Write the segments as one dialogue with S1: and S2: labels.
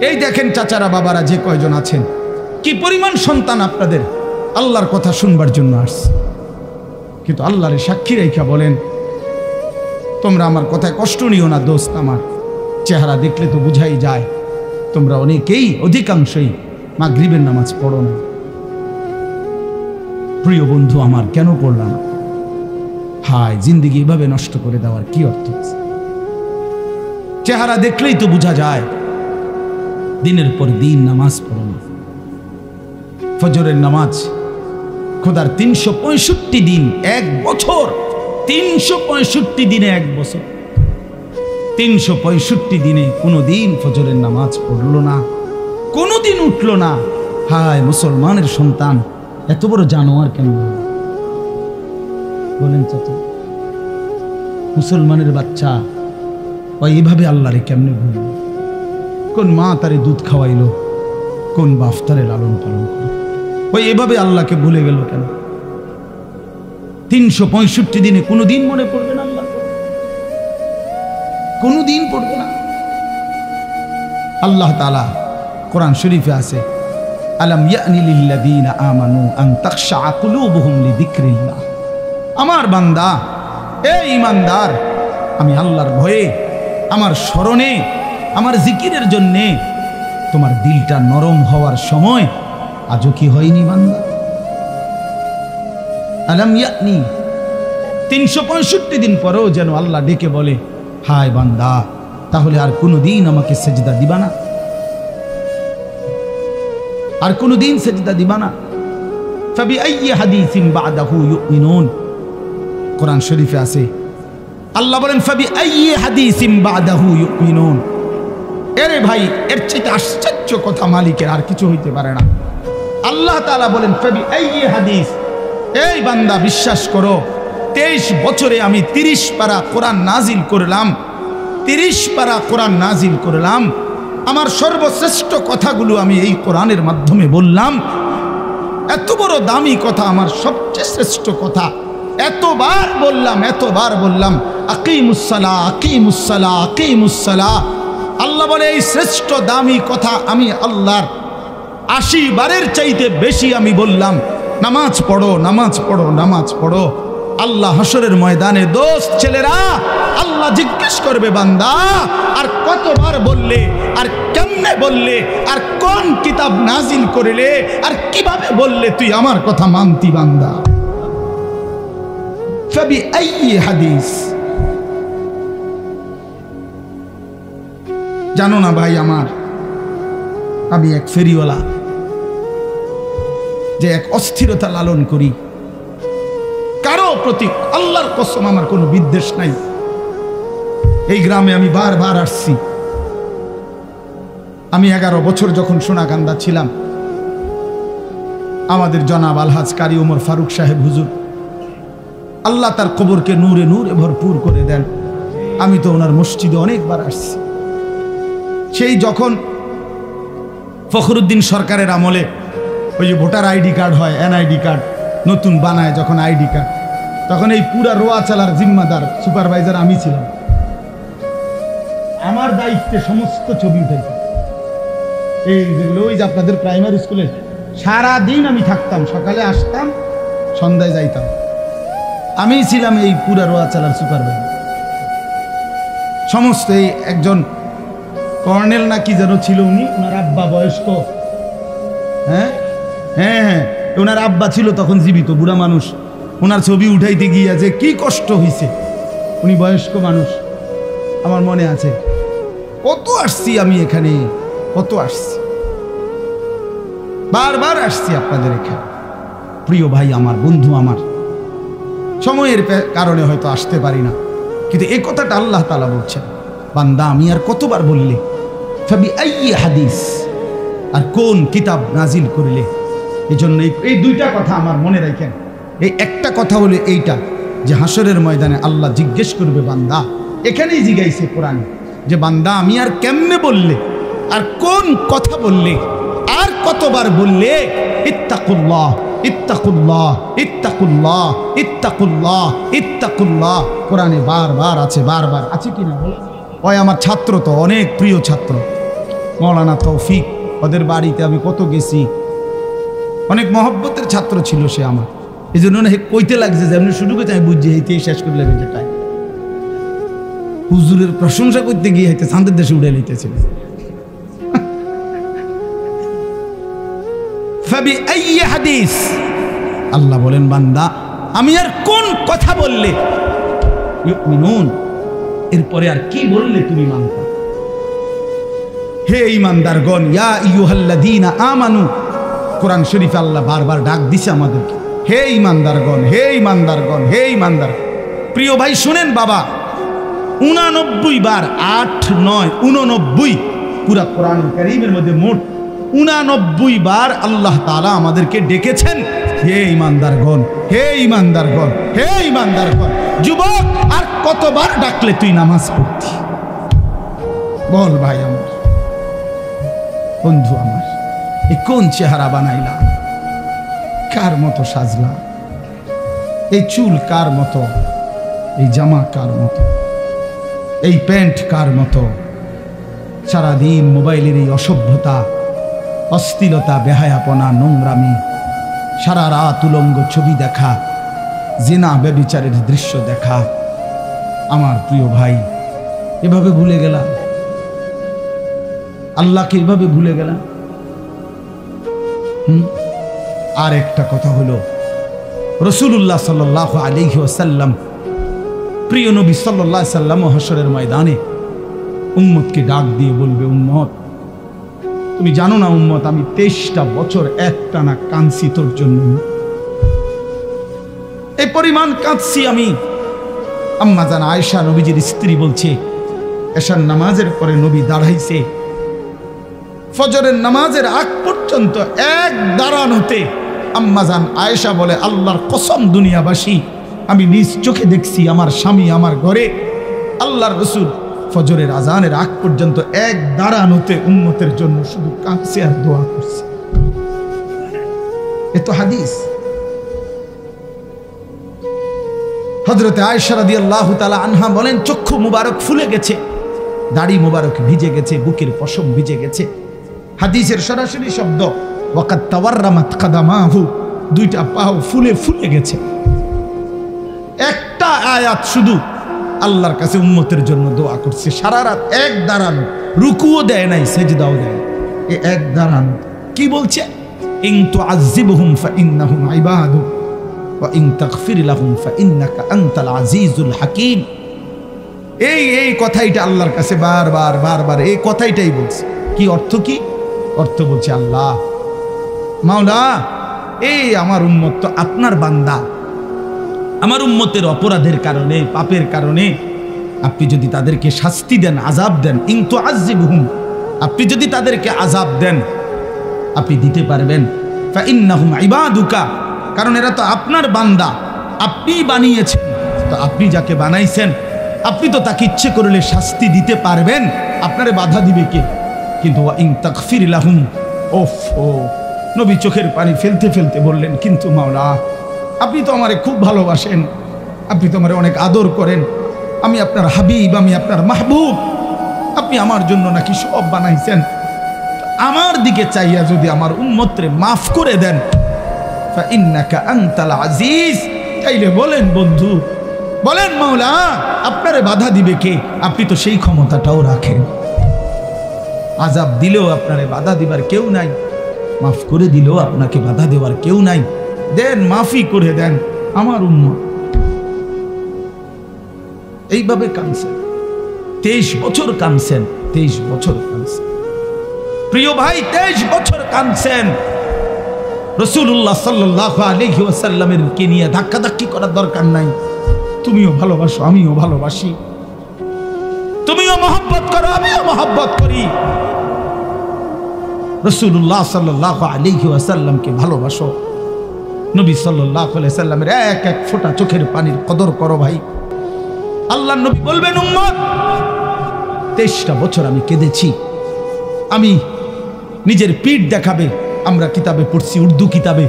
S1: এই দেখেন চাচারা বাবারা যে কয়জন আছেন, কি পরিমাণ সন্তান আপনাদের আল্লাহর কথা শুনবার জন্য আসছে, কিন্তু আল্লাহরে সাক্ষী রেখা বলেন তোমরা আমার কথায় কষ্ট নিও না দোস্ত। আমার চেহারা দেখলে তো বুঝাই যায় তোমরা অনেকেই অধিকাংশই মাগরিবের নামাজ পড়ো না। প্রিয় বন্ধু আমার, কেন পড়লাম না? হায়, জিন্দিগি এভাবে নষ্ট করে দেওয়ার কি অর্থ আছে? চেহারা দেখলেই তো বোঝা যায় দিনের পর দিন নামাজ পড়ো না। ফজরের নামাজ খোদার 365 দিন, এক বছর, 365 দিনে এক বছর, 365 দিনে কোনো দিন ফজরের নামাজ পড়লো না, কোনো দিন উঠলো না। হায়, মুসলমানের সন্তান এত বড় জানোয়ার কেন বলেন চাচা? মুসলমানের বাচ্চা এইভাবে আল্লাহরে কেমনে ভুলল? কোন মা তারে দুধ খাওয়াইলো, কোন বাপ তারে লালন পালন করলো, এভাবে আল্লাহকে ভুলে গেল কেন? 365 দিনে কোনোদিন মনে পড়বে না আল্লাহ? কোনোদিন পড়বে না। আল্লাহ তাআলা কোরআন শরীফে আছে, আলাম ইয়ানি লিল্লাযীনা আমানু আন তাখশা কুলুবুহুম লিযিকরিল্লাহ। আমার বান্দা, এই ঈমানদার, আমি আল্লাহর ভয়ে, আমার স্মরণে, আমার জিকিরের জন্যে তোমার দিলটা নরম হওয়ার সময় আজও কি হয়নি বান্দা? আলাম ইয়ানি, 365 দিন পরেও যেন আল্লাহ ডেকে বলে, হায় বান্দা, তাহলে আর কোনোদিন আমাকে সেজদা দিবা না? আর কোনোদিন সেজদা দিবা না? ফাবিআইয়ি হাদিসিন বা'দাহু ইউমিনুন। কোরআন শরীফে আছে, আল্লাহ বলেন ফাবিআইয়ি হাদিসিন বা'দাহু ইউমিনুন। এরে ভাই, এর চেয়ে আশ্চর্য কথা মালিকের আর কিছু হইতে পারে না। আল্লাহ তাআলা বলেন ফাবিআইয়ি হাদিস, এই বান্দা বিশ্বাস করো, 23 বছরে আমি 30 পারা কোরআন নাজিল করলাম, 30 পারা কোরআন নাজিল করলাম। আমার সর্বশ্রেষ্ঠ কথাগুলো আমি এই কোরআনের মাধ্যমে বললাম। এত বড় দামি কথা, আমার সবচেয়ে শ্রেষ্ঠ কথা, এতবার বললাম, এতবার বললাম, আকিমুসসালাহ, আকিমুসসালাহ, আকিমুসসালাহ। আল্লাহ বলে এই শ্রেষ্ঠ দামি কথা আমি আল্লাহর 80 বারের চাইতে বেশি আমি বললাম, নামাজ পড়ো, নামাজ পড়ো, নামাজ পড়ো। আল্লাহ হাসরের ময়দানে, দোস্ত ছেলেরা, আল্লাহ জিজ্ঞেস করবে, বান্দা আর কতবার বললে, আর কেমনে বললে, আর কোন কিতাব নাজিল করলে, আর কিভাবে বললে তুই আমার কথা মানতি বান্দা? ফাবিআইয়ি হাদিস। জানো না ভাই আমার, আমি এক ফেরিওয়ালা, যে এক অস্থিরতা লালন করি কারো প্রতি, আল্লাহর কসম আমার কোনো বিদ্বেষ নাই। এই গ্রামে আমি বারবার আসছি। আমি 11 বছর যখন সোনাকান্দা ছিলাম, আমাদের জনাব আলহাজ কারি ওমর ফারুক সাহেব হুজুর, আল্লাহ তার কবরকে নূরে নূরে ভরপুর করে দেন। আমি তো ওনার মসজিদে অনেকবার আসছি। সেই যখন ফখরুদ্দিন সরকারের আমলে ওই যে ভোটার আইডি কার্ড হয়, এনআইডি কার্ড নতুন বানায় যখন আইডি কার্ড, তখন এই পুরা রোয়া চালার জিম্মাদার সুপারভাইজার আমি ছিলাম। আমার দায়িত্বে সমস্ত ছবি উঠাইতাম। এই যেগুলো ওই যে আপনাদের প্রাইমারি স্কুলে সারাদিন আমি থাকতাম, সকালে আসতাম, সন্ধ্যায় যাইতাম। আমি ছিলাম এই পুরা রোয়া চালার সুপারভাইজার। সমস্ত এই একজন কর্নেল না কি যেন ছিল উনি, ওনার আব্বা বয়স্ক, হ্যাঁ হ্যাঁ হ্যাঁ, ওনার আব্বা ছিল তখন জীবিত, বুড়া মানুষ। ওনার ছবি উঠাইতে গিয়া যে কি কষ্ট হয়েছে, উনি বয়স্ক মানুষ, আমার মনে আছে। কত আসছি আমি এখানে, কত আসছি, বারবার আসছি আপনাদের এখানে। প্রিয় ভাই আমার, বন্ধু আমার, সময়ের কারণে হয়তো আসতে পারি না, কিন্তু এই কথাটা আল্লাহ তাআলা বলছেন, বান্দা আমি আর কতবার বললে, ফাবিআইয়ি হাদিস, আর কোন কিতাব নাজিল করলে। এই জন্য এই দুইটা কথা আমার মনে রাখেন। এই একটা কথা হলো এইটা, যে হাসরের ময়দানে আল্লাহ জিজ্ঞেস করবে বান্দা, এখানেই জিজ্ঞাইছে কোরআনে, যে বান্দা আমি আর কেমনে বললে, আর কোন কথা বললে, আর কতবার বললে। ইত্তাকুল্লাহ, ইত্তাকুল্লাহ, ইত্তাকুল্লাহ, ইত্তাকুল্লাহ, ইত্তাকুল্লাহ, কোরআনে বারবার আছে, বারবার আছে কিনা? ওই আমার ছাত্র তো অনেক প্রিয় ছাত্র, মৌলানা তৌফিক, ওদের বাড়িতে আমি কত গেছি, অনেক মহব্বতের ছাত্র ছিল সে আমার। এই জন্য কইতে লাগছে যে এমনি শুরু করতে আমি বুঝছি এইতেই শেষ করে লেগে যেটাই হুজুরের প্রশংসা করতে গিয়ে হইতে চাঁদের দেশে উড়ে লইতেছিল। হাদিস আল্লাহ বলেন বান্দা আমি আর কোন কথা বললে ইউমিনুন, এরপরে আর কি বললে তুমি মানতা। হে ঈমানদারগণ, ইয়া আইয়ুহাল্লাযীনা আমানু, কোরআন শরীফে আল্লাহ বারবার ডাক দিছে আমাদেরকে, হে ঈমানদারগণ, হে ঈমানদারগণ, হে ঈমানদার। প্রিয় ভাই শুনেন বাবা, 89 বার, 8, 9, 89 পুরা কোরআন কারীমের মধ্যে মোট 89 বার আল্লাহ তাআলা আমাদেরকে ডেকেছেন, হে ঈমানদারগণ, হে ঈমানদারগণ, হে ঈমানদারগণ। যুবক, আর কতবার ডাকলে তুই নামাজ পড়তি? বল ভাই আমার, বন্ধু আমার, এই কোন চেহারা বানাইলাম, কার মতো সাজলাম, এই চুল কার মতো, এই জামা কার মতো, এই প্যান্ট কার মতো। সারাদিন মোবাইলের এই অসভ্যতা, অশ্লীলতা, বেহায়াপনা, নোংরামি, সারা রাত উলঙ্গ ছবি দেখা, জিনা ব্যভিচারের দৃশ্য দেখা। আমার প্রিয় ভাই, এভাবে ভুলে গেলাম আল্লাহকে, এভাবে ভুলে গেলাম। আর একটা কথা হলো, রাসূলুল্লাহ সাল্লাল্লাহু আলাইহি ওয়াসাল্লাম, প্রিয় নবী সাল্লাল্লাহু আলাইহি ওয়াসাল্লাম হাশরের ময়দানে উম্মতকে ডাক দিয়ে বলবে, উম্মত তুমি জানো না উম্মত, আমি 23টা বছর একটানা কাঁদছি তোর জন্য, এই পরিমাণ কাঁদছি আমি। আম্মা জান আয়েশা নবীজির স্ত্রী বলছে, এশার নামাজের পরে নবী দাঁড়াইছে, ফজরের নামাজের আগ পর্যন্ত এক দাঁড়ানোতে আম্মা জান আয়েশা বলে, আল্লাহর কসম দুনিয়াবাসী, আমি নিজ চোখে দেখছি আমার স্বামী আমার ঘরে আল্লাহর রাসূল ফজরের আজানের আগ পর্যন্ত এক দাঁড়ানোতে উম্মতের জন্য শুধু কাঁদছে আর দোয়া করছে। এ তো হাদিস। হযরতে আয়েশা রাদিয়াল্লাহু তাআলা আনহা বলেন, চক্ষু মুবারক ফুলে গেছে, দাড়ি মুবারক ভিজে গেছে, বুকের পশম ভিজে গেছে। হাদিসের সরাসরি শব্দ, ওয়াকাদ তাওয়াররামাত কাদামাহু, দুইটা পাও ফুলে ফুলে গেছে। একটা আয়াত শুধু আল্লাহর কাছে উম্মতের জন্য দোয়া করছে, সারা রাত এক দাঁড়ানো, রুকুও দেয় নাই, সেজদাও দেয়, এ এক দাঁড়ানো। কি বলছে? ইন তুআযিবহুম ফাইন্নাহুম ইবাদুক ওয়া ইন তাগফির লাহুম ফাইন্নাকা আনতাল আজিজুল হাকীম। এই কথাইটা আল্লাহর কাছে বারবার এই কথাইটাই বলছে। কি অর্থ? কি অর্থ বলছে, আল্লাহ মাওলা, এই আমার উম্মত তো আপনার বান্দা, আমার উম্মতের অপরাধের কারণে, পাপের কারণে আপনি যদি তাদেরকে শাস্তি দেন, আযাব দেন, ইন তুআযিবহুম, আপনি যদি তাদেরকে আযাব দেন, আপনি দিতে পারবেন, ফাইন্নাহুম ইবাদুকা, কারণ এরা তো আপনার বান্দা, আপনি বানিয়েছেন, তো আপনি যাকে বানাইছেন আপনি তো তাকে ইচ্ছে করলে শাস্তি দিতে পারবেন, আপনারে বাধা দিবে কে? কিন্তু ওয়া ইন তাগফির লাহুম, ওফো, নবী চোখের পানি ফেলতে ফেলতে বললেন, কিন্তু মাওলা, আপনি তো আমারে খুব ভালোবাসেন, আপনি তো আমারে অনেক আদর করেন, আমি আপনার হাবিব, আমি আপনার মাহবুব, আপনি আমার জন্য নাকি সব বানাইছেন, আমার দিকে চাইয়া যদি আমার উম্মতরে মাফ করে দেন, ফাইন্নাকা আনতাল আজিজ, তাইলে বলেন বন্ধু, বলেন মাওলা, আপনারে বাধা দিবে কে? আপনি তো সেই ক্ষমতাটাও রাখেন, আযাব দিলেও আপনারে বাধা দিবার কেউ নাই, মাফ করে দিলেও আপনাকে বাধা দেওয়ার কেউ নাই, দেন, মাফি করে দেন আমার উম্মত। এইভাবে কাঁদছেন, 23 বছর কাঁদছেন, 23 বছর কাঁদছেন। প্রিয় ভাই, 23 বছর কাঁদছেন। রাসূলুল্লাহ সাল্লাল্লাহু আলাইহি ওয়াসাল্লামের কে নিয়ে ধাক্কাধাক্কি করার দরকার নাই। তুমিও ভালোবাসো, আমিও ভালোবাসি, তুমিও মহব্বত করো, আমিও মহব্বত করি। রাসূলুল্লাহ সাল্লাল্লাহু আলাইহি ওয়াসাল্লামকে ভালোবাসো, নবী সাল্লাল্লাহু আলাইহি ওয়াসাল্লামের এক এক ফোঁটা চোখের পানির কদর করো ভাই। আল্লাহর নবী বলবেন, উম্মত 23টা বছর আমি কেঁদেছি, আমি নিজের পিঠ দেখাবে, আমরা কিতাবে পড়ছি, উর্দু কিতাবে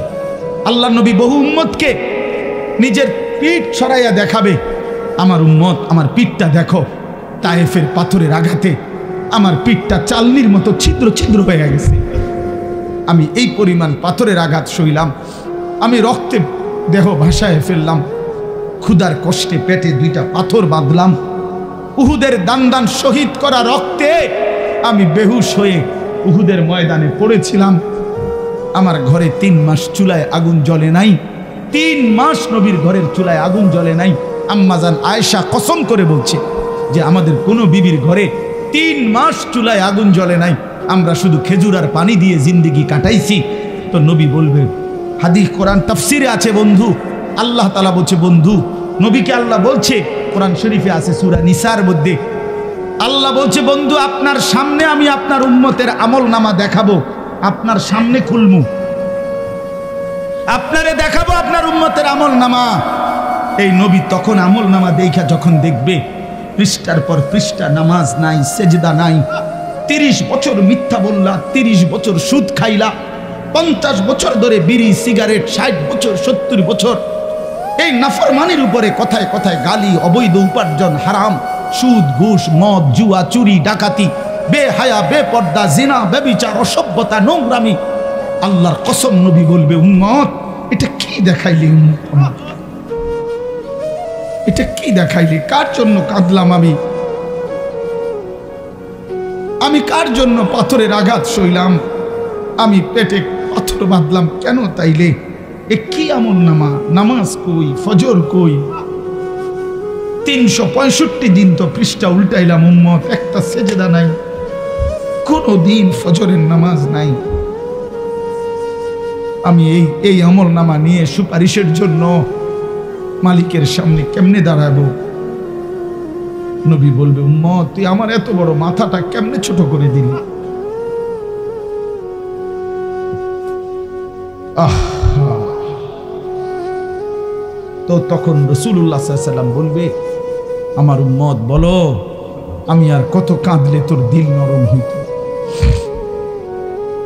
S1: আল্লাহর নবী বহু উম্মতকে নিজের পিঠ ছড়াইয়া দেখাবে, আমার উম্মত আমার পিঠটা দেখো, তায়েফের পাথরের আঘাতে আমার পিঠটা চালনির মতো ছিদ্র ছিদ্র হয়ে গেছে। আমি এই পরিমাণ পাথরের আঘাত সইলাম, আমি রক্তে দেহ ভাসায় ফেললাম, ক্ষুধার কষ্টে পেটে 2টা পাথর বাঁধলাম, উহুদের দান শহীদ করা রক্তে আমি বেহুশ হয়ে উহুদের ময়দানে পড়েছিলাম। আমার ঘরে 3 মাস চুলায় আগুন জ্বলে নাই, 3 মাস নবীর ঘরের চুলায় আগুন জ্বলে নাই। আম্মাজান আয়েশা কসম করে বলছে যে আমাদের কোনো বিবির ঘরে 3 মাস চুলায় আগুন জ্বলে নাই, আমরা শুধু খেজুর আর পানি দিয়ে জিন্দেগি কাটাইছি। তো নবী বলবে, হাদিস কোরআন তাফসিরে আছে বন্ধু, আল্লাহ তাআলা বলছে বন্ধু, নবীকে আল্লাহ বলছে, কোরআন শরীফে আছে সূরা নিসার মধ্যে আল্লাহ বলছে, বন্ধু আপনার সামনে আমি আপনার উম্মতের আমলনামা দেখাবো, আপনার সামনে খুলমু, আপনারে দেখাবো আপনার উম্মতের আমলনামা। এই নবী তখন আমলনামা দেখা যখন দেখবে পৃষ্ঠার পর পৃষ্ঠা নামাজ নাই, সেজদা নাই, 30 বছর মিথ্যা বললা, 30 বছর সুদ খাইলা, 50 বছর ধরে বিড়ি সিগারেট, 60 বছর 70 বছর এই নাফরমানির উপরে কথায় কথায় গালি, অবৈধ উপার্জন, হারাম, সুদ, ঘুষ, মদ, জুয়া, চুরি, ডাকাতি, বেহায়া, বেপর্দা, জিনা, ব্যভিচার, অসভ্যতা, নোংরামি। আল্লাহর কসম নবী বলবে, উম্মত এটা কি দেখাইলি, উম্মত এটা কি দেখাইলি, কার জন্য কাঁদলাম আমি কার জন্য পাথরের আঘাত সইলাম, আমি পেটে পাথর বাঁধলাম কেন তাইলে? এ কি আমলনামা? নামাজ কই, ফজর কই, 365 দিন তো পৃষ্ঠা উল্টাইলাম উম্মত, একটা সেজদা নাই, কোনো দিন ফজরের নামাজ নাই। আমি এই আমলনামা নিয়ে সুপারিশের জন্য মালিকের সামনে কেমনে দাঁড়াবো? নবী বলবে, উম্মত তুই আমার এত বড় মাথাটা কেমনে ছোট করে দিলি? তো তখন রাসূলুল্লাহ সাল্লাল্লাহু আলাইহি ওয়াসাল্লাম বলবে, আমার উম্মত বলো, আমি আর কত কাঁদলে তোর দিল নরম হইত,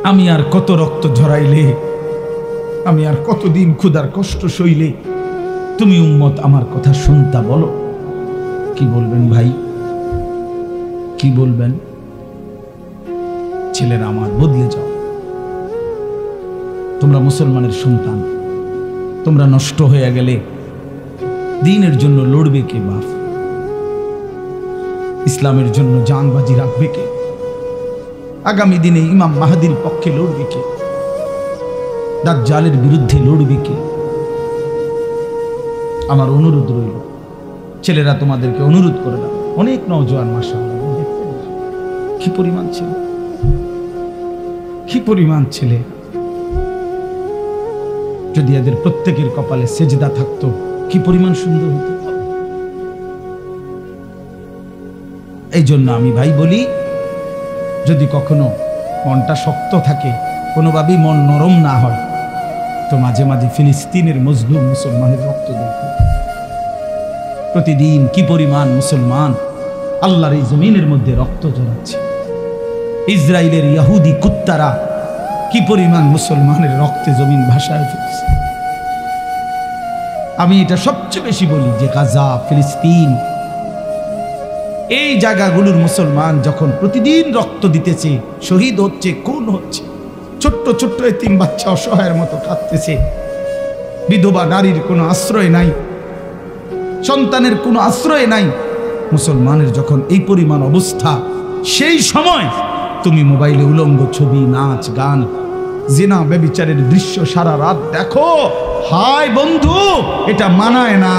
S1: আমি আর কত রক্ত ঝরাইলে, আমি আর কতদিন ক্ষুধার কষ্ট সইলে তুমি উম্মত আমার কথা শুনতা? বলো কি বলবেন ভাই, কি বলবেন? ছেলেরা আমার, বদলে যাও, তোমরা মুসলমানের সন্তান, তোমরা নষ্ট হয়ে গেলে দ্বীনের জন্য লড়বে কে বাপ? ইসলামের জন্য জানবাজি রাখবে কে? আগামী দিনে ইমাম মাহদীর পক্ষে লড়বে কে? দাজ্জালের বিরুদ্ধে লড়বে কে? আমার অনুরোধ রইল, ছেলেরা তোমাদেরকে অনুরোধ করে দাও, অনেক নওজোয়ান মাশাআল্লাহ, কি পরিমাণ ছেলে, কি পরিমাণ ছেলে, যদি এদের প্রত্যেকের কপালে সেজদা থাকতো কি পরিমাণ সুন্দর হতো। এই জন্য আমি ভাই বলি, যদি কখনো মনটা শক্ত থাকে, কোনোভাবেই মন নরম না হয়, তো মাঝে মাঝে ফিলিস্তিনের মজলুম মুসলমানের রক্ত দেখো। প্রতিদিন কি পরিমাণ মুসলমান আল্লাহর এই জমিনের মধ্যে রক্ত ঝরাচ্ছে। ইসরায়েলের ইহুদি কুত্তারা কি পরিমাণ মুসলমানের রক্তে জমিন ভাসায় ফেলছে। আমি এটা সবচেয়ে বেশি বলি যে গাজা, ফিলিস্তিন, এই জায়গাগুলোর মুসলমান যখন প্রতিদিন রক্ত দিতেছে, শহীদ হচ্ছে, খুন হচ্ছে, ছোট্ট ছোট্ট এতিম বাচ্চা অসহায়ের মতো কাঁদতেছে, বিধবা নারীর কোনো আশ্রয় নাই, সন্তানের কোনো আশ্রয় নাই, মুসলমানের যখন এই পরিমাণ অবস্থা, সেই সময় তুমি মোবাইলে উলঙ্গ ছবি, নাচ, গান, জিনা, ব্যভিচারের দৃশ্য সারা রাত দেখো, হায় বন্ধু, এটা মানায় না।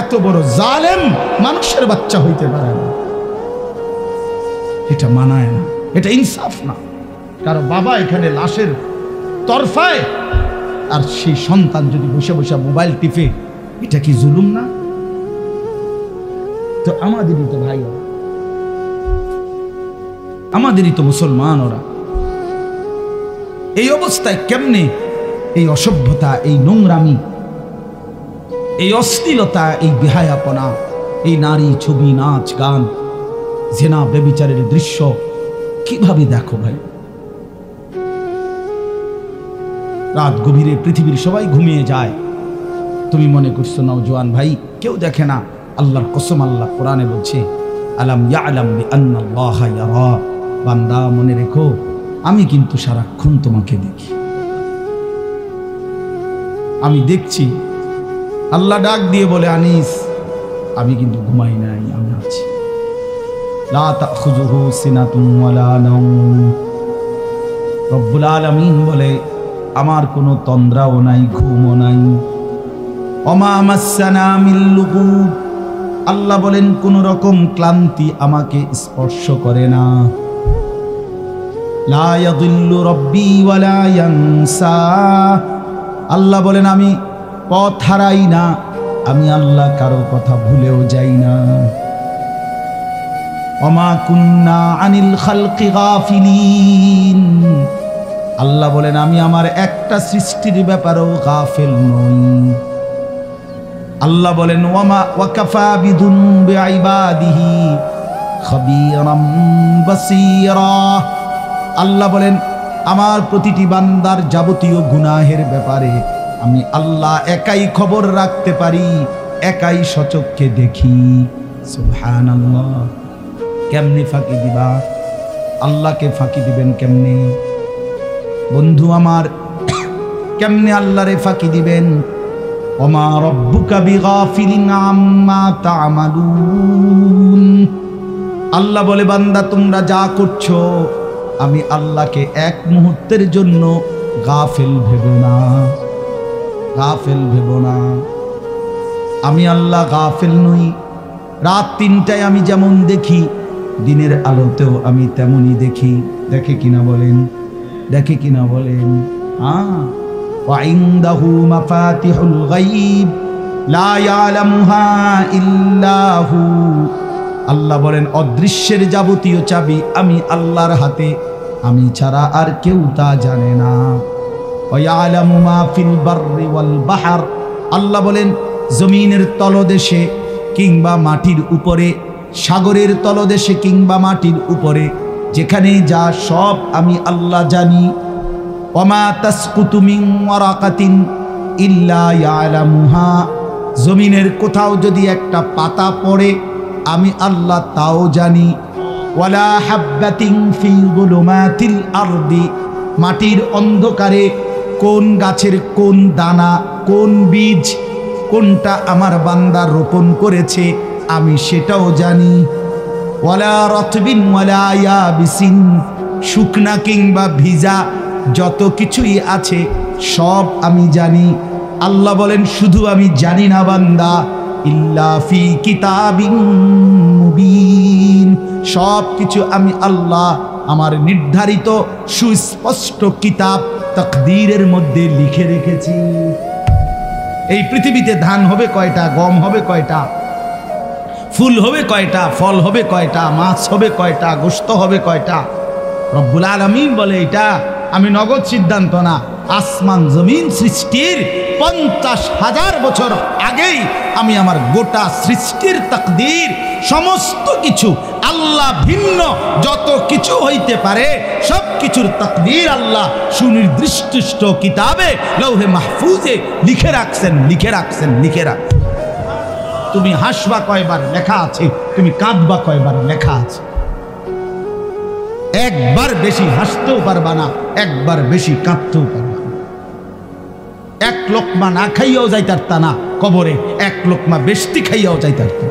S1: এত বড় জালেম মানুষের বাচ্চা হইতে পারে না, এটা মানায় না, এটা ইনসাফ না। কারো বাবা এখানে লাশের তরফায়, আর সেই সন্তান যদি বসে বসে মোবাইল টিপে, এটা কি জুলুম না? তো আমাদেরই তো ভাই, আমাদেরই তো মুসলমান ওরা। এই অবস্থায় কেমনে এই অসভ্যতা, এই নোংরামি, এই অশ্লীলতা, এই বেহায়াপনা, এই নারী, ছবি, নাচ, গান, জেনা, ব্যভিচারের দৃশ্য কিভাবে দেখো ভাই? রাত গভীরে পৃথিবীর সবাই ঘুমিয়ে যায়, তুমি মনে করছো নওজোয়ান ভাই কেউ দেখে না? আল্লাহর কসম, আল্লাহ কোরআনে বলছে, আলাম ইয়ালাম বিআন্নাল্লাহা ইয়ারা, বান্দা মনে রেখো আমি কিন্তু সারাক্ষণ তোমাকে দেখি, আমি দেখছি। আল্লাহ ডাক দিয়ে বলে আনিস আমি কিন্তু ঘুমাই নাই, আমি আছি। লা তাখুযুহু সিনাতুন ওয়ালা নাওম। রব্বুল আলামিন বলে আমার কোনো তন্দ্রাও নাই, ঘুমও নাই। ওমা মাসসানা মিন লুগুব। আল্লাহ বলেন কোন রকম ক্লান্তি আমাকে স্পর্শ করে না। লা ইয়াদিল্লু রাব্বি ওয়ালা ইয়ানসা। আল্লাহ বলেন আমি পথ হারাই না, আমি আল্লাহ কারো কথা ভুলেও যাই না। ওমা কুন্না আনিল খালকি গাফিলিন। আল্লাহ বলেন আমি আমার একটা সৃষ্টির ব্যাপারেও গাফিল নই। আল্লাহ বলেন ওয়ামা ওয়াকাফা বিযুনবি ইবাদিহি খাবীরাম বাসীরা। আল্লাহ বলেন আমার প্রতিটি বান্দার যাবতীয় গুনাহের ব্যাপারে আমি আল্লাহ একাই খবর রাখতে পারি, একাই সচক্ষে দেখি। সুবহানাল্লাহ। কেমনে ফাঁকি দিবা? আল্লাহকে ফাঁকি দিবেন কেমনে? বন্ধু আমার, কেমনে আল্লাহরে ফাঁকি দিবেন? ওমা রব্বুকা বিগাফিলিন আম্মা তা'মালুন। আল্লাহ বলে বান্দা তোমরা যা করছো আমি আল্লাহকে এক মুহূর্তের জন্য গাফিল ভেবো না, গাফিল ভেবো না। আমি আল্লাহ গাফিল নই। রাত ৩টায় আমি যেমন দেখি দিনের আলোতেও আমি তেমনই দেখি। দেখে কিনা বলেন? দেখে কিনা বলেন? وعنده مفاتيح الغيب لا يعلمها إلا هو। আল্লাহ বলেন অদৃশ্যের যাবতীয় চাবি আমি আল্লাহর হাতে, আমি ছাড়া আর কেউ তা জানে না। ويعلم ما في البر والبحر। আল্লাহ বলেন জমিনের তলদেশে কিংবা মাটির উপরে, সাগরের তলদেশে কিংবা মাটির উপরে, যেখানে যা সব আমি আল্লাহ জানি। ওমা তাসকুতু মিন ওয়ারাকাতিন ইল্লা ইয়ালামুহা। জমিনের কোথাও যদি একটা পাতা পড়ে আমি আল্লাহ তাও জানি। ওয়ালা হাববাতিন ফি যুলুমাতিল আরদি। মাটির অন্ধকারে কোন গাছের কোন দানা, কোন বীজ, কোনটা আমার বান্দা রোপণ করেছে আমি সেটাও জানি। ওয়ালা রাতবিন ওয়ালা ইয়াবিসিন। শুকনা কিংবা ভিজা যত কিছুই আছে সব আমি জানি। আল্লাহ বলেন শুধু আমি জানি না বান্দা, ইল্লা ফি কিতাবিন মুবিন। সব কিছু আমি আল্লাহ আমার নির্ধারিত সুস্পষ্ট কিতাব তাকদীরের মধ্যে লিখে রেখেছি। এই পৃথিবীতে ধান হবে কয়টা, গম হবে কয়টা, ফুল হবে কয়টা, ফল হবে কয়টা, মাছ হবে কয়টা, গোশত হবে কয়টা, রব্বুল আলামিন বলে এটা আমি নগদ সিদ্ধান্ত না, আসমান জমিন সৃষ্টির 50,000 বছর আগেই আমি আমার গোটা সৃষ্টির তাকদীর সমস্ত কিছু আল্লাহ ভিন্ন যত কিছু হইতে পারে সব কিছুর তাকদীর আল্লাহ সুনির্দিষ্ট কিতাবে লৌহে মাহফুজে লিখে রাখছেন, লিখে রাখছেন, লিখে রাখছেন। তুমি হাসবা কয়বার লেখা আছে, তুমি কাঁদবা কয়বার লেখা আছে। একবার বেশি হাসতেও পারবা না, একবার বেশি কাঁদতেও পারবা না। এক লোকমা না খাইয়াও যাইতারতা না কবরে, এক লোকমা বেশি খাইয়াও যাইতারতা।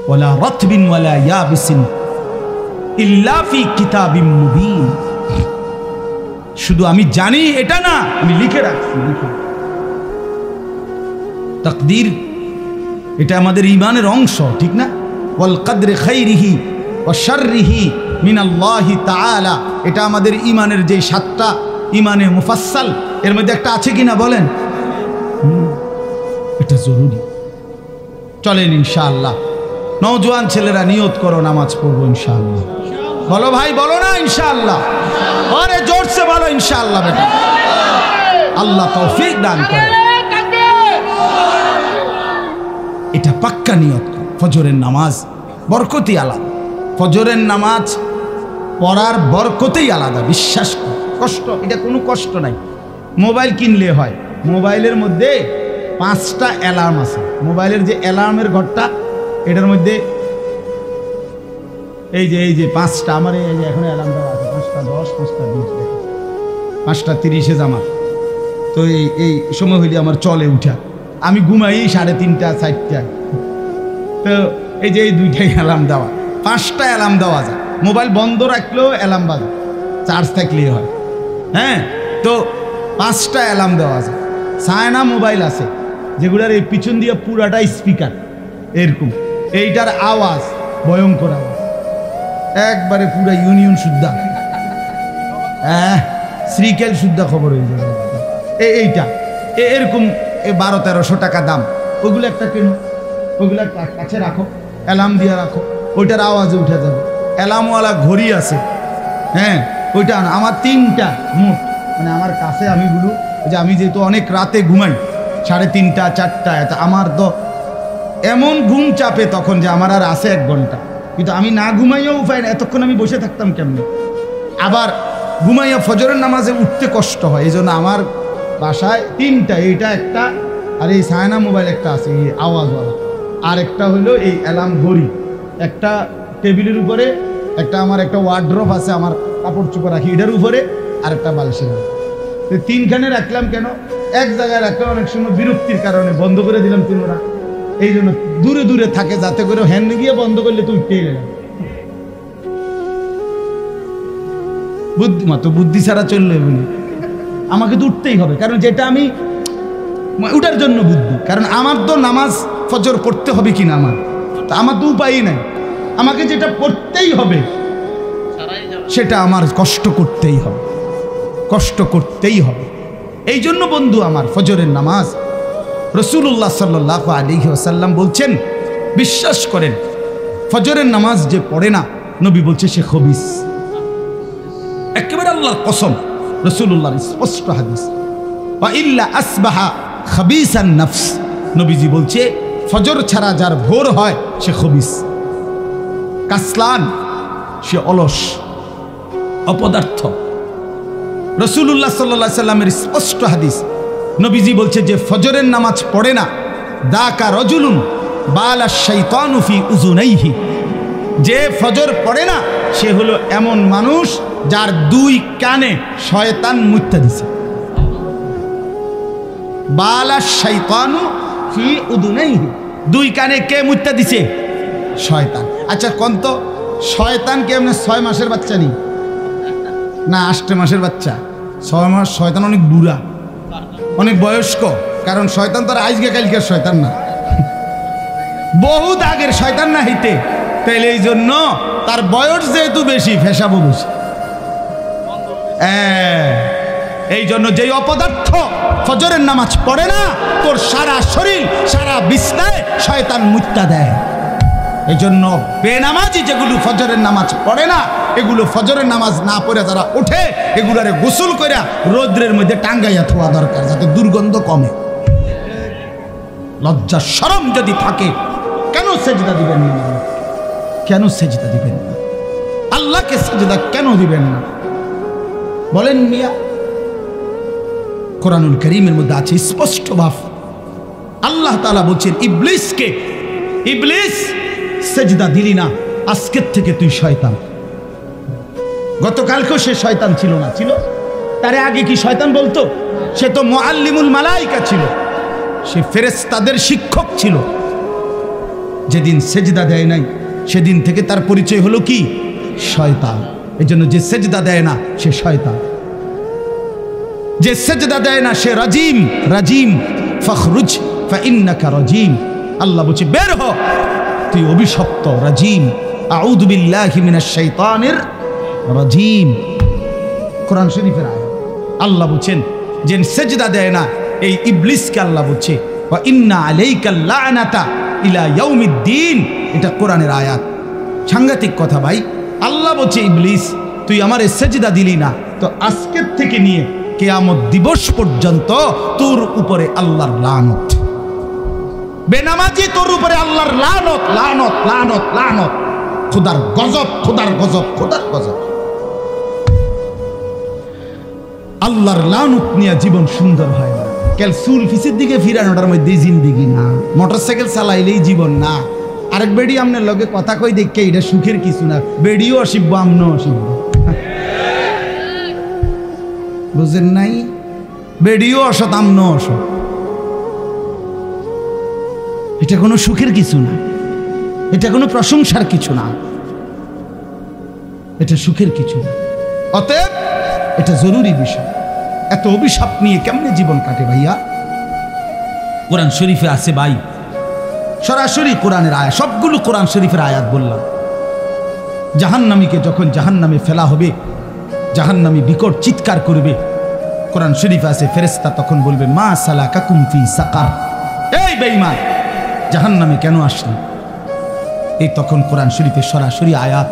S1: ওয়ালা রাতবিন ওয়ালা ইয়াবিসিন ইল্লা ফি কিতাবিম মুবিন। শুধু আমি জানি এটা না, আমি লিখে রাখছি। তাকদীর এটা আমাদের ঈমানের অংশ, ঠিক না? ওয়াল কদরে খাইরিহি ওয়া শাররিহি মিনাল্লাহি তাআলা। এটা আমাদের ঈমানের যে 7টা ঈমানে মুফাসসাল এর মধ্যে একটা আছে কিনা বলেন? এটা জরুরি। চলেন ইনশাআল্লাহ নওজোয়ান ছেলেরা নিয়ত করো নামাজ পড়বো ইনশাআল্লাহ। বলো ভাই, বলো না ইনশাআল্লাহ। আরে জোরসে বলো ইনশাআল্লাহ বেটা। আল্লাহ তৌফিক দান করে। এটা পাক্কা নিয়ত। ফজরের নামাজ বরকতই আলাদা। ফজরের নামাজ পড়ার বরকতই আলাদা, বিশ্বাস কর। কষ্ট, এটা কোনো কষ্ট নাই। মোবাইল কিনলে হয়, মোবাইলের মধ্যে 5টা অ্যালার্ম আছে। মোবাইলের যে অ্যালার্মের ঘরটা এটার মধ্যে এই যে 5টা আমার এই যে এখন অ্যালার্ম দেওয়া আছে 5টা 10 5টা 20 দেখো 5টা 30 জামাত তো এই সময় হইলে আমার চলে উঠা আমি ঘুমাই 3:30 4টায় তো এই যে এই 2টাই অ্যালার্ম দেওয়া 5টা অ্যালার্ম দেওয়া যায় মোবাইল বন্ধ রাখলেও অ্যালার্ম বাজে চার্জ থাকলেই হয় হ্যাঁ তো 5টা অ্যালার্ম দেওয়া যায় সায়না মোবাইল আছে যেগুলার এই পিছন দিয়ে পুরাটা স্পিকার এরকম এইটার আওয়াজ ভয়ঙ্কর আওয়াজ একবারে পুরা ইউনিয়ন শুদ্ধা হ্যাঁ শ্রীকেল শুদ্ধা খবর হয়ে যাবে এইটা এরকম 1200-1300 টাকা দাম ওইগুলো একটা কেন ওইগুলো কাছে রাখো অ্যালার্ম দিয়ে রাখো ওইটার আওয়াজে উঠে যাবে অ্যালার্মওয়ালা ঘড়ি আছে হ্যাঁ ওইটা না আমার 3টা মোট মানে আমার কাছে আমি বলু যে আমি যেহেতু অনেক রাতে ঘুমাই 3:30 4টায় আমার তো এমন ঘুম চাপে তখন যে আমার আর আছে 1 ঘন্টা কিন্তু আমি না ঘুমাইও উপায় না এতক্ষণ আমি বসে থাকতাম কেমনে আবার ঘুমাইয়া ফজরের নামাজে উঠতে কষ্ট হয় এই জন্য আমার বাসায় 3টা এইটা একটা আর এই সায়না মোবাইল একটা আছে এই আওয়াজওয়ালা আর একটা হলো এই অ্যালার্ম ঘড়ি একটা টেবিলের উপরে একটা আমার একটা ওয়ার্ড্রপ আছে আমার কাপড় চোপড় রাখি এটার উপরে আর একটা বালিশের তো 3খানে রাখলাম কেন এক জায়গায় রাখলাম অনেক সময় বিরক্তির কারণে বন্ধ করে দিলাম 3টা এই জন্য দূরে দূরে থাকে যাতে করে হ্যান্ড গিয়ে বন্ধ করলে তুই পেয়ে গেলাম বুদ্ধিমতো বুদ্ধি ছাড়া চললে আমাকে তো উঠতেই হবে কারণ যেটা আমি উঠার জন্য বুদ্ধি কারণ আমার তো নামাজ ফজর পড়তে হবে কিনা আমার তো উপায়ই নাই আমাকে যেটা পড়তেই হবে সেটা আমার কষ্ট করতেই হবে এই জন্য বন্ধু আমার ফজরের নামাজ রাসূলুল্লাহ সাল্লাল্লাহু আলাইহি ওয়াসাল্লাম বলছেন বিশ্বাস করেন ফজরের নামাজ যে পড়ে না নবী বলছে সে খবিস একেবারে আল্লাহর কসম রাসূলুল্লাহর স্পষ্ট হাদিস ওয়া ইল্লা আসবাহা খাবিসান নফস নবীজি বলছে ফজর ছাড়া যার ভোর হয় সে খবিস কাসলান সে অলস অপদার্থ রাসূলুল্লাহ সাল্লাল্লাহু আলাইহি সাল্লামের স্পষ্ট হাদিস নবীজি বলছে যে ফজরের নামাজ পড়ে না দাকা রাজুলুন বালা শাইতানু ফি উযুনাইহি যে ফজর পড়ে না সে হলো এমন মানুষ যার 2 কানে শয়তান মুত্তা দিছে বালা শাইতানু ফি উযুনাইহি 2 কানে কে মুত্তা দিছে শয়তান আচ্ছা কোন তো শয়তান কেমনে 6 মাসের বাচ্চা নি না 8 মাসের বাচ্চা 6 মাস শয়তান অনেক বুড়া অনেক বয়স্ক কারণ শয়তান তো আর আজকে কালকের শয়তান না বহুত আগের শয়তান না হইতে তাইলে এই জন্য তার বয়স যেহেতু বেশি ফেসাবো বেশি এই জন্য যেই অপদার্থ ফজরের নামাজ পড়ে না তোর সারা শরীর সারা বিছনায় শয়তান মুত্তা দেয় এই জন্য বেনামাজি যেগুলো ফজরের নামাজ পড়ে না এগুলো ফজরের নামাজ না পড়ে যারা ওঠে এগুলারে গোসল করে রৌদ্রের মধ্যে টাঙ্গাইয়া থোয়া দরকার যাতে দুর্গন্ধ কমে লজ্জা শরম যদি থাকে কেন সেজদা দিবেন না কেন সেজদা দিবেন না আল্লাহকে সেজদা কেন দিবেন না বলেন মিয়া কোরআনুল কারীমের মধ্যে আছে স্পষ্ট ভাব আল্লাহ তাআলা বলছেন ইবলিসকে ইবলিস সেজদা দিলি না আজকের থেকে তুই শয়তান গতকালকেও সে শয়তান ছিল না ছিল তার আগে কি শয়তান বলতো সে তো মুআল্লিমুল মালাইকা ছিল সে ফেরেশতাদের শিক্ষক ছিল যেদিন সেজদা দেয় নাই সেদিন থেকে তার পরিচয় হলো কি শয়তান এজন্য যে সেজদা দেয় না সে শয়তান যে সেজদা দেয় না সে রাজিম রাজিম ফখরুজ ফাইন্নাকা রাজিম আল্লাহ বলছে বের হ তুই অভিশপ্ত রাজিম আউযু বিল্লাহি মিনাশ শাইতানির রাজিম কোরআন শরীফের আয়াত আল্লাহ বলেন যে সেজদা দেয় না এই ইবলিসকে আল্লাহ বলছে ওয়া ইন্না আলাইকাল লা'নাতা ইলা ইয়াউমিদ্দিন এটা কোরআনের আয়াত সাংঘাতিক কথা ভাই আল্লাহ বলছে ইবলিস তুই আমারে সেজদা দিলি না তো আজকের থেকে নিয়ে কিয়ামত দিবস পর্যন্ত তোর উপরে আল্লাহর লানত বেনামাজি তোর উপরে আল্লাহর লানত লানত লানত লানত খোদার গজব খোদার গজব খোদার গজব আল্লাহর লানত নিয়ে জীবন সুন্দর হয় না কেল চুল ফিসের দিকে ফিরানোটার মধ্যে জিন্দেগি না মোটরসাইকেল চালাইলেই জীবন না আরেক বেডি আপনার লগে কথা কই দেখে এটা সুখের কিছু না, বেডিও অসিব্য আমনও অসিব্য, বুঝেন নাই? বেডিও অসৎ আমনও অসৎ, এটা কোনো সুখের কিছু না, এটা কোনো প্রশংসার কিছু না, এটা সুখের কিছু না। অতএব এটা জরুরি বিষয়। এত অভিশাপ নিয়ে কেমনে জীবন কাটে ভাইয়া? কোরআন শরীফে আছে ভাই, সরাসরি কোরআনের আয়াত, সবগুলো কোরআন শরীফের আয়াত বললাম। জাহান্নামীকে যখন জাহান্নামে ফেলা হবে, জাহান্নামী বিকট চিৎকার করবে। কোরআন শরীফে আছে ফেরেশতা তখন বলবে মা সালাকাকুম ফি সাকার, এই বেঈমান জাহান্নামে কেন আসলি? এই তখন কোরআন শরীফে সরাসরি আয়াত,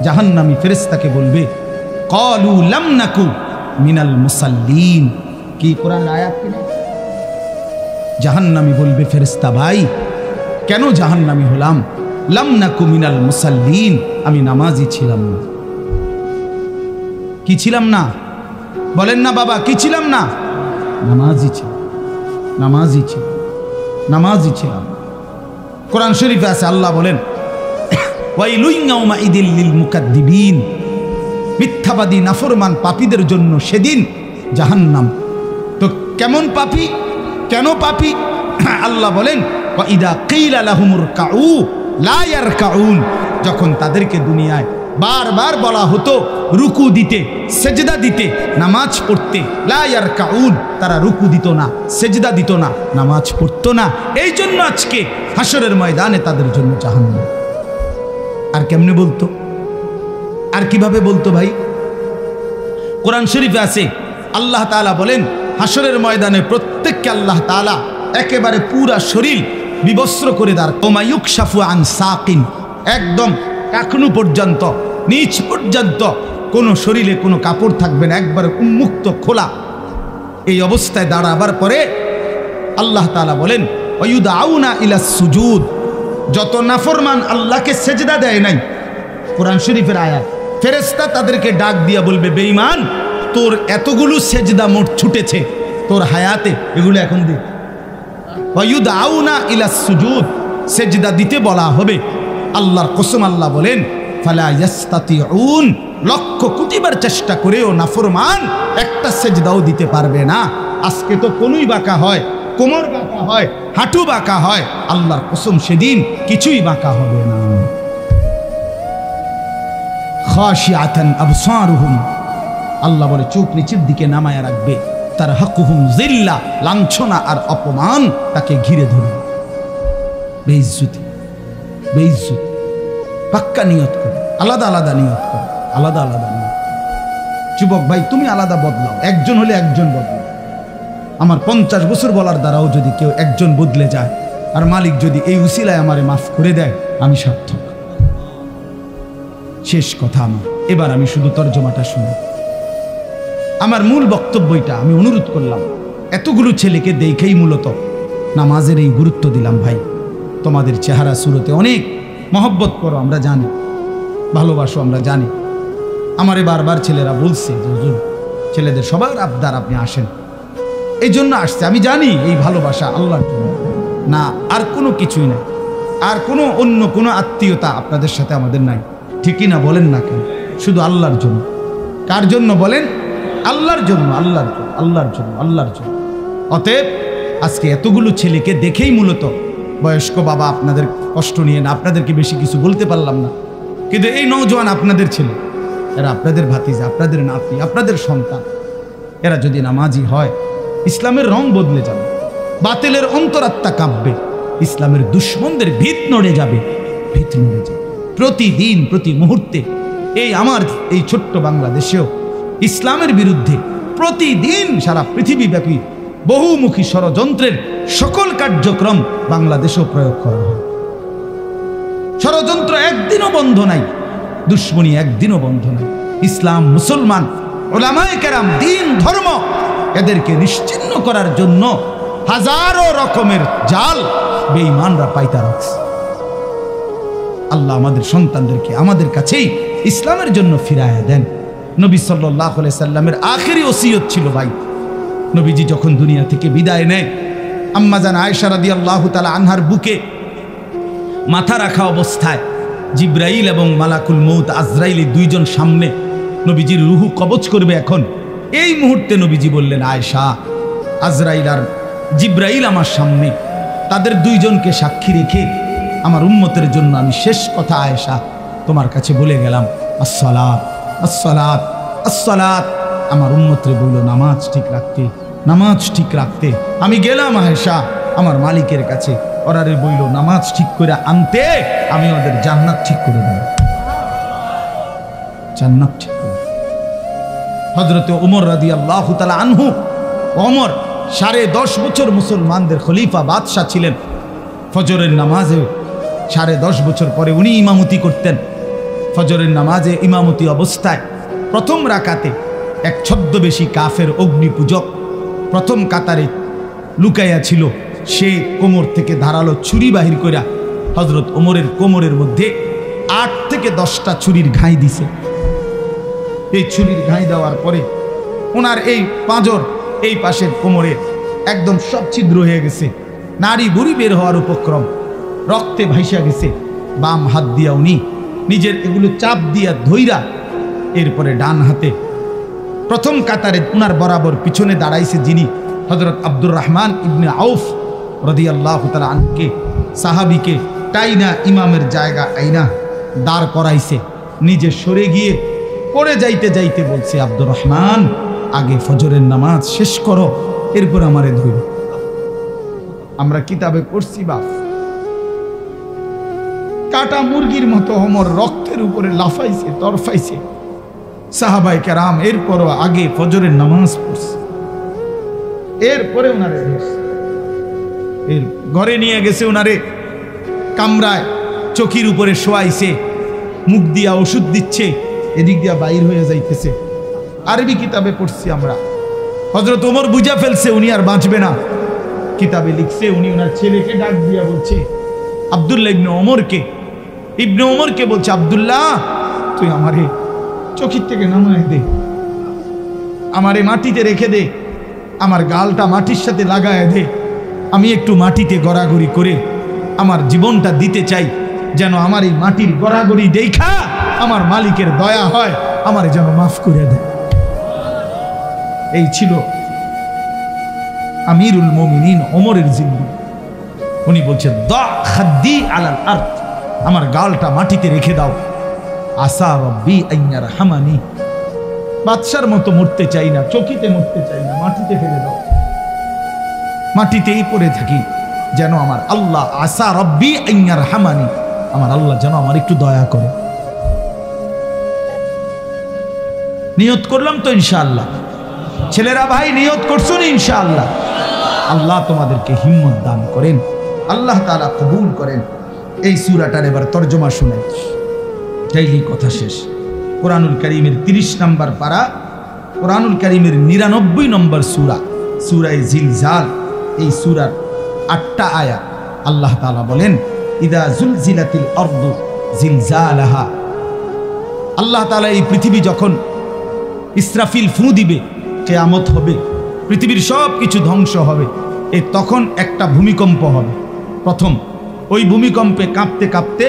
S1: জাহান্নামী ফেরেশতাকে বলবে ক্বালু লাম নাকু মিনাল মুসাল্লিন। কি কোরআন আয়াত কিনা? জাহান্নামী বলবে ফেরেশতা ভাই কেন জাহান্নামী হলাম? লাম নাকু মিনাল মুসাল্লিন, আমি নামাজি ছিলাম না। কি ছিলাম না? বলেন না বাবা, কি ছিলাম না? নামাজি ছিলাম, নামাজি ছিলাম, নামাজি ছিলাম। কোরআন শরীফে আছে আল্লাহ বলেন ওয়াইলুন ইয়াউমাইদিল লিল মুকাদ্দিবিন, মিথ্যাবাদী নাফরমান পাপীদের জন্য সেদিন জাহান্নাম। তো কেমন পাপী, কেন পাপী? আল্লাহ বলেন ওয়াইদা কিলা লাহুমুর কাউ লা ইয়ারকাউন, যখন তাদেরকে দুনিয়ায় বারবার বলা হতো রুকু দিতে, সেজদা দিতে, নামাজ পড়তে, লা ইয়ারকাউন, তারা রুকু দিত না, সেজদা দিত না, নামাজ পড়তো না। এই জন্য আজকে হাসরের ময়দানে তাদের জন্য জাহান্নাম। আর কেমনে বলতো? আর কিভাবে বলতো ভাই? কোরআন শরীফে আছে আল্লাহ তাআলা বলেন হাসরের ময়দানে প্রত্যেককে আল্লাহ তাআলা একেবারে পুরা শরীর বিবস্ত্র করে দাঁড়, ওমা ইউকশাফু আন সাকিন, একদম কাকনু পর্যন্ত, নিচ পর্যন্ত কোনো শরীরে কোনো কাপড় থাকবে না, একবারে উন্মুক্ত খোলা। এই অবস্থায় দাঁড়াবার পরে আল্লাহ তাআলা বলেন ওয়ায়ুদআউনা ইলাস সুজুদ, যত নাফরমান আল্লাহকে সেজদা দেয় নাই, কোরআন শরীফের আয়াত, ফেরেশতা তাদেরকে ডাক দিয়া বলবে বেঈমান তোর এতগুলো সেজদা মোট ছুটেছে তোর হায়াতে, এগুলো এখন দে। ওয়ায়ুদআউনা ইলাস সুজুদ, সেজদা দিতে বলা হবে। আল্লাহর কসম আল্লাহ বলেন ফালা ইয়াস্তাতিউন, লক্ষ কোটিবার চেষ্টা করেও নাফরমান একটা সেজদাও দিতে পারবে না। আজকে তো কোনই বাঁকা হয়, কোমর বাঁকা হয়, হাঁটু বাঁকা হয়, আল্লাহর কসম সেদিন কিছুই বাঁকা হবে না। খাশিআতান আবসারুহুম, আল্লাহ বলে চোখ নিচের দিকে নামায়া রাখবে, তার হাকুহুম জিল্লা, লাঞ্ছনা আর অপমান তাকে ঘিরে ধরবে। বেইজ্জতি, বেইজ্জতি। পাক্কা নিয়ত করে, আলাদা আলাদা নিয়ত করে, আলাদা আলাদা নিয়ত। যুবক ভাই তুমি আলাদা বদলাও, একজন হলে একজন বদলাও। আমার 50 বছর বলার দ্বারাও যদি কেউ একজন বদলে যায়, আর মালিক যদি এই উসিলায় আমারে মাফ করে দেয়, আমি সার্থক। শেষ কথা আমার, এবার আমি শুধু তর্জমাটা শুনি। আমার মূল বক্তব্যটা আমি অনুরোধ করলাম, এতগুলো ছেলেকে দেখেই মূলত নামাজের এই গুরুত্ব দিলাম। ভাই তোমাদের চেহারা সুরতে অনেক মহব্বত করো, আমরা জানি, ভালোবাসো, আমরা জানি। আমারে বারবার ছেলেরা বলছে যে হুজুর ছেলেদের সবার আবদার আপনি আসেন, এই জন্য আসছে। আমি জানি এই ভালোবাসা আল্লাহর জন্য না, আর কোনো কিছুই নাই, আর কোনো অন্য কোনো আত্মীয়তা আপনাদের সাথে আমাদের নাই, ঠিকই না? বলেন না কেন? শুধু আল্লাহর জন্য। কার জন্য বলেন? আল্লাহর জন্য, আল্লাহর জন্য, আল্লাহর জন্য, আল্লাহর জন্য। অতএব আজকে এতগুলো ছেলেকে দেখেই মূলত বয়স্ক বাবা আপনাদের কষ্ট নিয়ে না, আপনাদেরকে বেশি কিছু বলতে পারলাম না, কিন্তু এই নওজোয়ান আপনাদের ছেলে, এরা আপনাদের ভাতিজা, আপনাদের নাতি, আপনাদের সন্তান। এরা যদি নামাজি হয় ইসলামের রং বদলে যাবে, বাতিলের অন্তরাত্মা কাঁপবে, ইসলামের দুশ্মনদের ভিত নড়ে যাবে, ভিত নড়ে যাবে। প্রতিদিন প্রতি মুহূর্তে এই আমার এই ছোট্ট বাংলাদেশেও ইসলামের বিরুদ্ধে প্রতিদিন সারা পৃথিবীব্যাপী বহুমুখী ষড়যন্ত্রের সকল কার্যক্রম বাংলাদেশেও প্রয়োগ করা হয়। ষড়যন্ত্র একদিনও বন্ধ নাই, দুশ্মনী একদিনও বন্ধ নাই। ইসলাম, মুসলমান, উলামায়ে কেরাম, দ্বীন, ধর্ম, এদেরকে নিশ্চিহ্ন করার জন্য হাজারো রকমের জাল বেঈমানরা পাইতা রাখছে। আল্লাহ আমাদের সন্তানদেরকে আমাদের কাছেই ইসলামের জন্য ফিরায়া দেন। নবী সাল্লাল্লাহু আলাইহি সাল্লামের আখেরি ওসিয়ত ছিল ভাই, নবীজি যখন দুনিয়া থেকে বিদায় নেয়, আম্মা জান আয়েশা রাদিয়াল্লাহু তাআলা আনহার বুকে মাথা রাখা অবস্থায় জিব্রাইল এবং মালাকুল মউত আজরাইল দুইজন সামনে নবীজির রুহু কবজ করবে। এখন এই মুহূর্তে নবীজি বললেন, আয়েশা, আজরাইল আর জিব্রাইল আমার সামনে, তাদের দুইজনকে সাক্ষী রেখে আমার উম্মতের জন্য আমি শেষ কথা আয়েশা তোমার কাছে বলে গেলাম, আসসালাত আসসালাত আসসালাত। আমার উম্মতরে বলল নামাজ ঠিক রাখতে, নামাজ ঠিক রাখতে। আমি গেলাম আয়েশা আমার মালিকের কাছে, ওরারে বইল নামাজ ঠিক করে আনতে, আমি ওদের জান্নাত ঠিক করে দেব, জান্নাত ঠিক করে। হযরতে ওমর রাদিয়াল্লাহু তাআলা আনহু, ওমর 10.5 বছর মুসলমানদের খলিফা বাদশাহ ছিলেন। ফজরের নামাজে 10.5 বছর পরে উনি ইমামতি করতেন। ফজরের নামাজে ইমামতি অবস্থায় প্রথম রাকাতে এক ছদ্মবেশী কাফের অগ্নিপূজক প্রথম কাতারে লুকাইয়া ছিল। সে কোমর থেকে ধারালো ছুরি বাহির কইরা হযরত ওমরের কোমরের মধ্যে 8 থেকে 10টা ছুরির ঘাই দিছে। এই ছুরির ঘাই দেওয়ার পরে ওনার এই পাঁজর এই পাশের কোমরে একদম সব ছিদ্র হয়ে গেছে, নাড়ি বুড়ি বের হওয়ার উপক্রম, রক্তে ভাইসা গেছে। বাম হাত দিয়া উনি নিজের এগুলো চাপ দিয়া ধইরা এরপরে ডান হাতে প্রথম কাতারে উনার বরাবর পিছনে দাঁড়াইছে যিনি, হযরত আব্দুর রহমান ইবনে আউফ রাদিয়াল্লাহু তাআলা আনকে, সাহাবীকে টাইনা ইমামের জায়গা আইনা দাঁড় করাইছে। নিজে সরে গিয়ে পড়ে যাইতে যাইতে বলছে, আব্দুর রহমান, আগে ফজরের নামাজ শেষ করো, এরপর আমারে ধইর। আমরা কিতাবে পড়ছি বাপ, কাটা মুরগির মতো ওমর রক্তের উপরে লাফাইছে, তরফাইছে। সাহাবায়ে কেরাম এরপরও আগে ফজরের নামাজ পড়ছে, এরপরে ওনারে এর ঘরে নিয়ে গেছে, ওনারে কামরায় চকির উপরে শোয়াইছে, মুখ দিয়া ওষুধ দিচ্ছে, এদিক দিয়া বাইর হয়ে যাইতেছে। আরবি কিতাবে পড়ছি আমরা, হযরত ওমর বুঝা ফেলছে উনি আর বাঁচবে না। কিতাবে লিখছে উনি ওনার ছেলেকে ডাক দিয়া বলছে, আব্দুল্লাহ ইবনে ওমরকে বলছে, আব্দুল্লাহ, তুই আমারে চকির থেকে নামায় দে, আমারে মাটিতে রেখে দে, আমার গালটা মাটির সাথে লাগায় দে, আমি একটু মাটিতে গড়াগড়ি করে আমার জীবনটা দিতে চাই, যেন আমার এই মাটির গড়াগড়ি দেখা আমার মালিকের দয়া হয়, আমার যেন মাফ করে দেয়। এই ছিল আমিরুল মুমিনিন ওমরের জিন্দেগি। উনি বলছে, দা খাদ্দি আলাল আরদ, আমার গালটা মাটিতে রেখে দাও, আসা রব্বি আইয়ার হামানি, বাদশার মতো মরতে চাই না, চকিতে মরতে চাই না, মাটিতে ফেলে দাও, মাটিতেই পড়ে থাকি, যেন আমার আল্লাহ, আসা রব্বি আইয়ার হামানি, আমার আল্লাহ যেন আমার একটু দয়া করে। নিয়ত করলাম তো ইনশাআল্লাহ, ছেলেরা ভাই নিয়ত করছো না ইনশাআল্লাহ? আল্লাহ তোমাদেরকে হিম্মত দান করেন, আল্লাহ তাআলা কবুল করেন। এই সূরাটার এবার তরজমা শুনেন, তাইলে কথা শেষ। কোরআনুল কারীমের 30 নম্বর পারা, কোরআনুল কারীমের 99 নম্বর সূরা, সূরা জিলজাল। এই সূরার 8টা আয়াত। আল্লাহ তাআলা বলেন, ইদা জুলজিলাতিল আরদু জিলজালাহা। আল্লাহ তাআলা এই পৃথিবী যখন ইসরাফিল ফু দিবে, কিয়ামত হবে, পৃথিবীর সব কিছু ধ্বংস হবে, এই তখন একটা ভূমিকম্প হবে। প্রথম ওই ভূমিকম্পে কাঁপতে কাঁপতে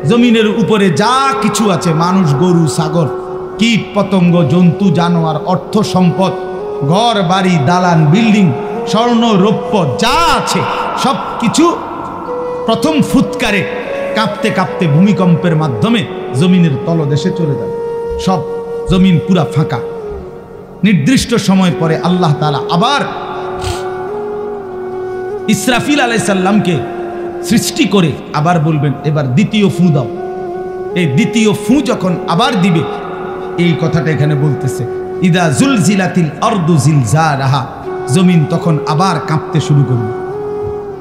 S1: জমিনের উপরে যা কিছু আছে, মানুষ, গরু, ছাগল, কীট পতঙ্গ, জন্তু, জানোয়ার, অর্থ সম্পদ, ঘর বাড়ি, দালান, বিল্ডিং, স্বর্ণ রৌপ্য যা আছে সব কিছু প্রথম ফুৎকারে কাঁপতে কাঁপতে ভূমিকম্পের মাধ্যমে জমিনের তলদেশে চলে যাবে। সব জমিন পুরা ফাঁকা। নির্দিষ্ট সময় পরে আল্লাহ তাআলা আবার ইসরাফিল আলাইহিস সালামকে সৃষ্টি করে আবার বলবেন, এবার দ্বিতীয় ফু দাও। এই দ্বিতীয় ফু যখন আবার দিবে, এই কথাটা এখানে বলতেছে, ইদা জুলজিলাতিল আরদু জিলজালাহা, জমিন তখন আবার কাঁপতে শুরু করবে,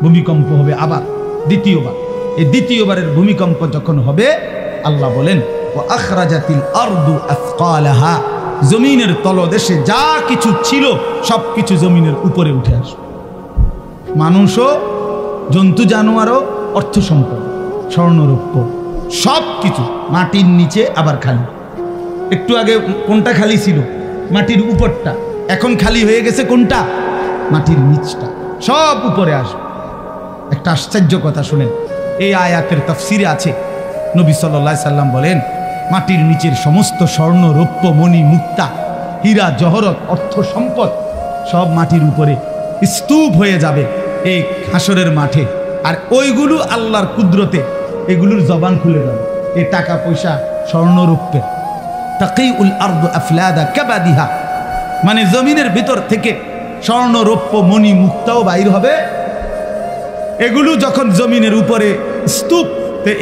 S1: ভূমিকম্প হবে আবার দ্বিতীয়বার। এই দ্বিতীয়বারের ভূমিকম্প যখন হবে, আল্লাহ বলেন, ওয়া আখরাজাতিল আরদু আসকালাহা, জমিনের তলদেশে যা কিছু ছিল সব কিছু জমিনের উপরে উঠে আসবে। মানুষও, জন্তু জানোয়ারও, অর্থ সম্পদ, স্বর্ণরৌপ্য সব কিছু মাটির নিচে আবার খালি। একটু আগে কোনটা খালি ছিল? মাটির উপরটা। এখন খালি হয়ে গেছে কোনটা? মাটির নিচটা। সব উপরে আসবে। একটা আশ্চর্য কথা শুনেন, এই আয়াতের তাফসিরে আছে, নবী সাল্লাল্লাহু আলাইহি সাল্লাম বলেন, মাটির নিচের সমস্ত স্বর্ণ, রৌপ্য, মণি, মুক্তা, হীরা, জহরত, অর্থ সম্পদ সব মাটির উপরে স্তূপ হয়ে যাবে এই হাসরের মাঠে। আর ওইগুলো আল্লাহর কুদরতে এগুলোর জবান খুলে যাবে। এই টাকা পয়সা, স্বর্ণ, রৌপ্যের তাকিউল আরদু আফলাদা কাবাদিহা, মানে জমিনের ভিতর থেকে স্বর্ণ, রৌপ্য, মণি, মুক্তাও বাইর হবে। এগুলো যখন জমিনের উপরে স্তূপ,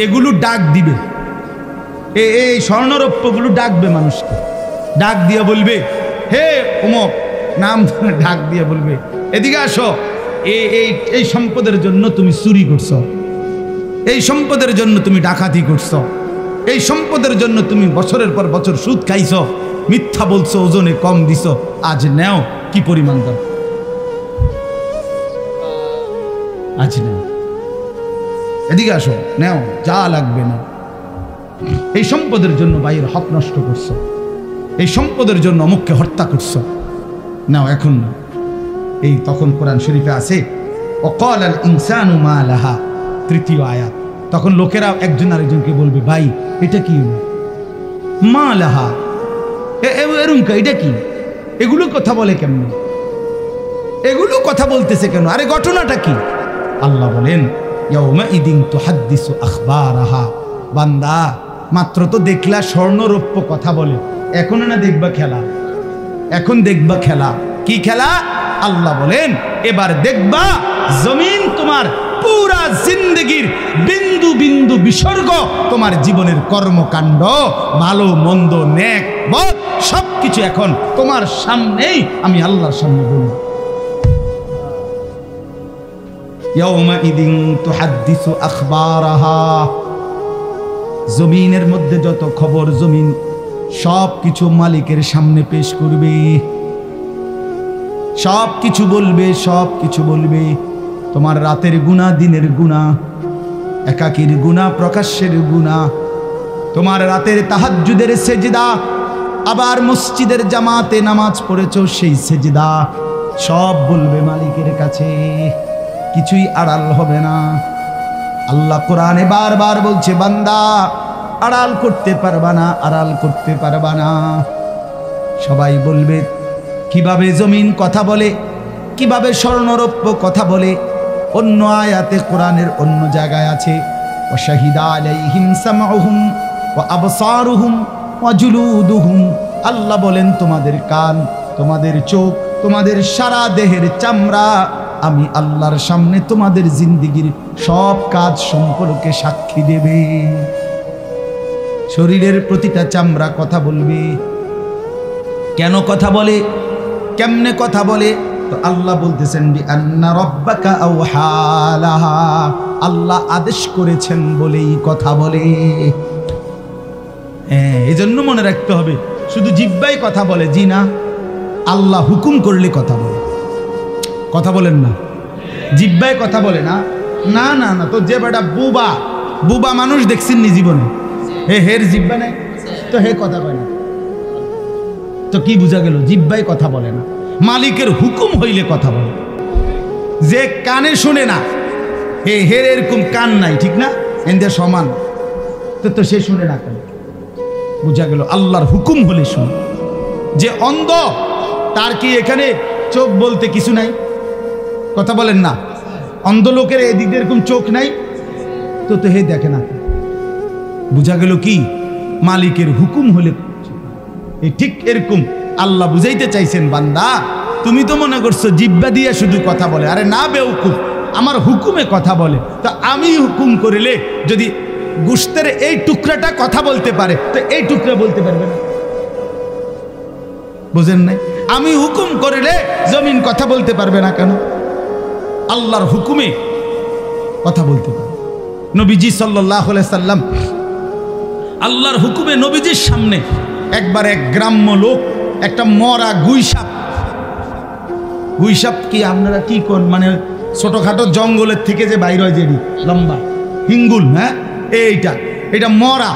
S1: এগুলো ডাক দিবে, এই স্বর্ণরৌপ্যগুলো ডাকবে মানুষকে, ডাক দিয়ে বলবে, হে অমুক, নাম ডাক দিয়ে বলবে, এদিকে আসো, এই সম্পদের জন্য তুমি চুরি করছো, এই সম্পদের জন্য তুমি ডাকাতি করছো, এই সম্পদের জন্য তুমি বছরের পর বছর সুদ খাইছো, মিথ্যা বলছো, ওজনে কম দিছো, আজ নেও কি পরিমাণ দাম, আজ নেও, এদিকে আসো, নেও যা লাগবে না। এই সম্পদের জন্য ভাইয়ের হক নষ্ট করছো, এই সম্পদের জন্য অমুককে হত্যা করছো, নাও এখন না। এই তখন কোরআন শরীফে আছে ওয়াকাল আল ইনসানু মা লাহা, তৃতীয় আয়াত। তখন লোকেরা একজন আরেকজনকে বলবে, ভাই এটা কি মা লাহা, এরুমকা এটা কি, এগুলো কথা বলে কেমন, এগুলো কথা বলতেছে কেন, আরে ঘটনাটা কি? আল্লাহ বলেন ইয়াউমাইদিন তুহাদ্দিসু আখবারাহা, বান্দা মাত্র তো দেখলা স্বর্ণরৌপ্য কথা বলে, এখন না দেখবা খেলা, এখন দেখবা খেলা। কি খেলা? আল্লাহ বলেন এবার দেখবা জমিন তোমার পুরা জিন্দগির বিন্দু বিন্দু বিসর্গ, তোমার জীবনের কর্মকাণ্ড, ভালো মন্দ, নেক বদ, সবকিছু এখন তোমার সামনেই আমি আল্লাহর সামনে বলবো। ইয়াউমাইদিন তুহাদ্দিসু আখবারাহা, জমিনের মধ্যে যত খবর, জমিন সব কিছু মালিকের সামনে পেশ করবে, সব কিছু বলবে, সব কিছু বলবে। তোমার রাতের গুনাহ, দিনের গুনাহ, একাকীর গুনাহ, প্রকাশ্যের গুনাহ, তোমার রাতের তাহাজ্জুদের সেজদা, আবার মসজিদের জামাতে নামাজ পড়েছো সেই সেজদা, সব বলবে মালিকের কাছে, কিছুই আড়াল হবে না। আল্লাহ কোরআনে বারবার বলছে, বান্দা আড়াল করতে পারবা না, আড়াল করতে পারবা না। সবাই বলবে কিভাবে জমিন কথা বলে, কিভাবে স্বর্ণরৌপ্য কথা বলে। অন্য আয়াতে কোরআনের অন্য জায়গায় আছে ওয়াশাহিদা আলাইহিম সামউহুম ওয়া আবসারুহুম ওয়া জুলুদুহুম, আল্লাহ বলেন তোমাদের কান, তোমাদের চোখ, তোমাদের সারা দেহের চামড়া আমি আল্লাহর সামনে তোমাদের জিন্দেগির সব কাজ সম্পর্কে সাক্ষী দেবে। শরীরের প্রতিটা চামড়া কথা বলবে। কেন কথা বলে, কেমনে কথা বলে? তো আল্লাহ বলতেছেন বিআন্না রাব্বাকা আওহা লাহা, আল্লাহ আদেশ করেছেন বলেই কথা বলে। এই জন্য মনে রাখতে হবে, শুধু জিহ্বাই কথা বলে জি না, আল্লাহ হুকুম করলে কথা বলে। কথা বলেন না, জিহ্বায় কথা বলে না, না না না। তো যে বেটা বুবা, বুবা মানুষ দেখছেন নি জীবনে, হের জিহ্বা নেই তো হে কথা বলে না, তো কি বোঝা গেল? জিহ্বায় কথা বলে না, মালিকের হুকুম হইলে কথা বলে। যে কানে শুনে না, হের এরকম কান নাই, ঠিক না, এদের সমান, তো সে শুনে না কেন? বোঝা গেল আল্লাহর হুকুম হলে শুনে। যে অন্ধ, তার কি এখানে চোখ বলতে কিছু নাই? কথা বলেন না, অন্ধ লোকের এদিক দিয়ে এরকম চোখ নাই, তো হে দেখে না। বোঝা গেল কি? মালিকের হুকুম হলে। এই ঠিক এরকম আল্লাহ বুঝাইতে চাইছেন, বান্দা তুমি তো মনে করছো জিহ্বা দিয়ে শুধু কথা বলে, আরে না বেউকুফ, আমার হুকুমে কথা বলে। তো আমি হুকুম করিলে যদি গোশতের এই টুকরাটা কথা বলতে পারে, তো এই টুকরা বলতে পারবে না? বুঝেন নাই? আমি হুকুম করিলে জমিন কথা বলতে পারবে না কেন? আল্লাহর হুকুমে কথা বলতে পারে। নবীজি সাল্লাল্লাহু আলাইহি সাল্লাম আল্লাহর হুকুমে নবীজির সামনে একবার এক গ্রাম্য লোক একটা মরা গুইসাপ, গুইসাপ কি আপনারা কি কোন, মানে ছোটখাটো জঙ্গলের থেকে যে বাইর হয়, যে লম্বা হিঙ্গুল, হ্যাঁ এইটা মরা,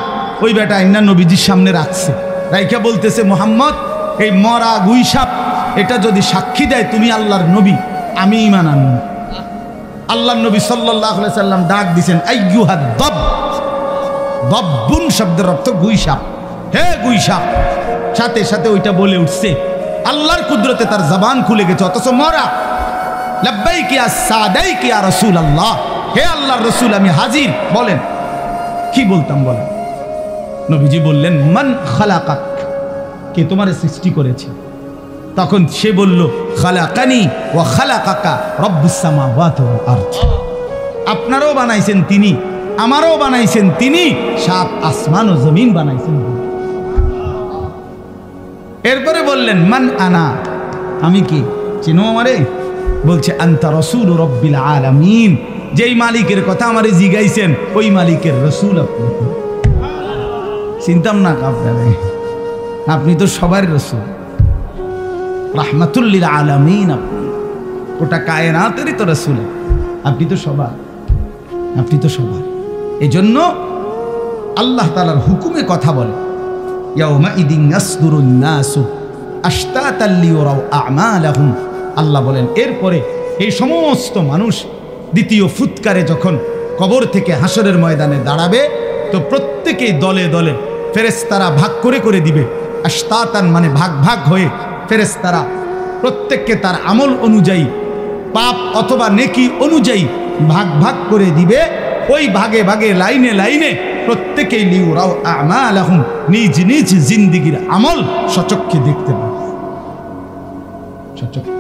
S1: ওই বেটা ইন্না নবীজির সামনে রাখছে, রাইখা বলতেছে, মুহাম্মদ এই মরা গুইসাপ এটা যদি সাক্ষী দেয় তুমি আল্লাহর নবী, আমি ঈমান আনব। আল্লাহ নবী সাল্লাল্লাহু আলাইহি সাল্লাম ডাক দিয়েছেন আইয়ুহাদ দাব। দাব্বুন শব্দের অর্থ গুই সাপ। হে গুই সাপ, সাথে সাথে ওইটা বলে উঠছে। আল্লাহর কুদরতে তার জবান খুলে গেছে, অথচ মরা। লাব্বাইক ইয়া সাদাইক ইয়া রাসূলুল্লাহ, হে আল্লাহর রাসূল আমি হাজির। বলেন কি বলতাম বলেন। নবীজি বললেন মান খালাকাক, কে তোমার সৃষ্টি করেছে? তখন সে বলল খালাকানি ওয়া খালাকাকা রব্বুস সামাওয়াতি ওয়াল আরদ। আপনারও বানাইছেন তিনি, আমারও বানাইছেন তিনি, সাত আসমান ও জমিন বানাইছেন তিনি। এরপরে বললেন মান আনা, আমি কি, চিনো আমারে? বলছে আনতা রাসূল রব্বিল আলামিন, যেই মালিকের কথা আমারে জিগাইছেন ওই মালিকের রাসূল আপনি। চিন্তাম না আপনারে, আপনি তো সবার রাসূল, রাহমাতুল লিল আলামিন, আপনি গোটা কায়নাতেরই তো রাসূল, আপনি তো সবার, আপনি তো সবার। এজন্য আল্লাহ তাআলার হুকুমে কথা বলে ইয়াউমা ইদিন ইয়াসদুরুন নাসু আশতাতাল লিয়ারাউ আমালাহুম। আল্লাহ বলেন এরপরে এই সমস্ত মানুষ দ্বিতীয় ফুৎকারে যখন কবর থেকে হাসরের ময়দানে দাঁড়াবে, তো প্রত্যেকেই দলে দলে ফেরেশতারা ভাগ করে করে দিবে। আশতাতান মানে ভাগ ভাগ হয়ে ফেরেশতারা প্রত্যেককে তার আমল অনুযায়ী, পাপ অথবা নেকি অনুযায়ী ভাগ ভাগ করে দিবে। ওই ভাগে ভাগে লাইনে লাইনে প্রত্যেকেই লিউরাও আমালাহুম, নিজ নিজ জিন্দেগীর আমল সচক্ষে দেখতে পাবে। সচক্ষে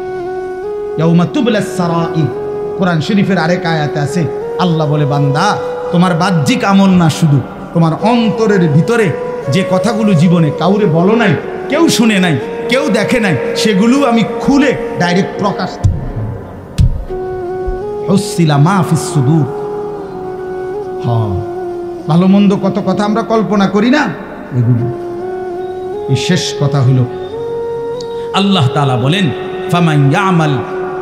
S1: ইয়াউমা তুবলাস সারাইর, কোরআন শরীফের আরেক আয়াতে আছে আল্লাহ বলে বান্দা তোমার বাহ্যিক আমল না, শুধু তোমার অন্তরের ভিতরে যে কথাগুলো জীবনে কাউরে বলো নাই, কেউ শুনে নাই, কেউ দেখে নাই, সেগুলো আমি খুলে ডাইরেক্ট প্রকাশ। হুসিলা মা ফিস সুদূর, ভালো মন্দ কত কথা আমরা কল্পনা করি না, এগুলো। এই শেষ কথা হলো আল্লাহ তাআলা বলেন ফামান ইয়ামাল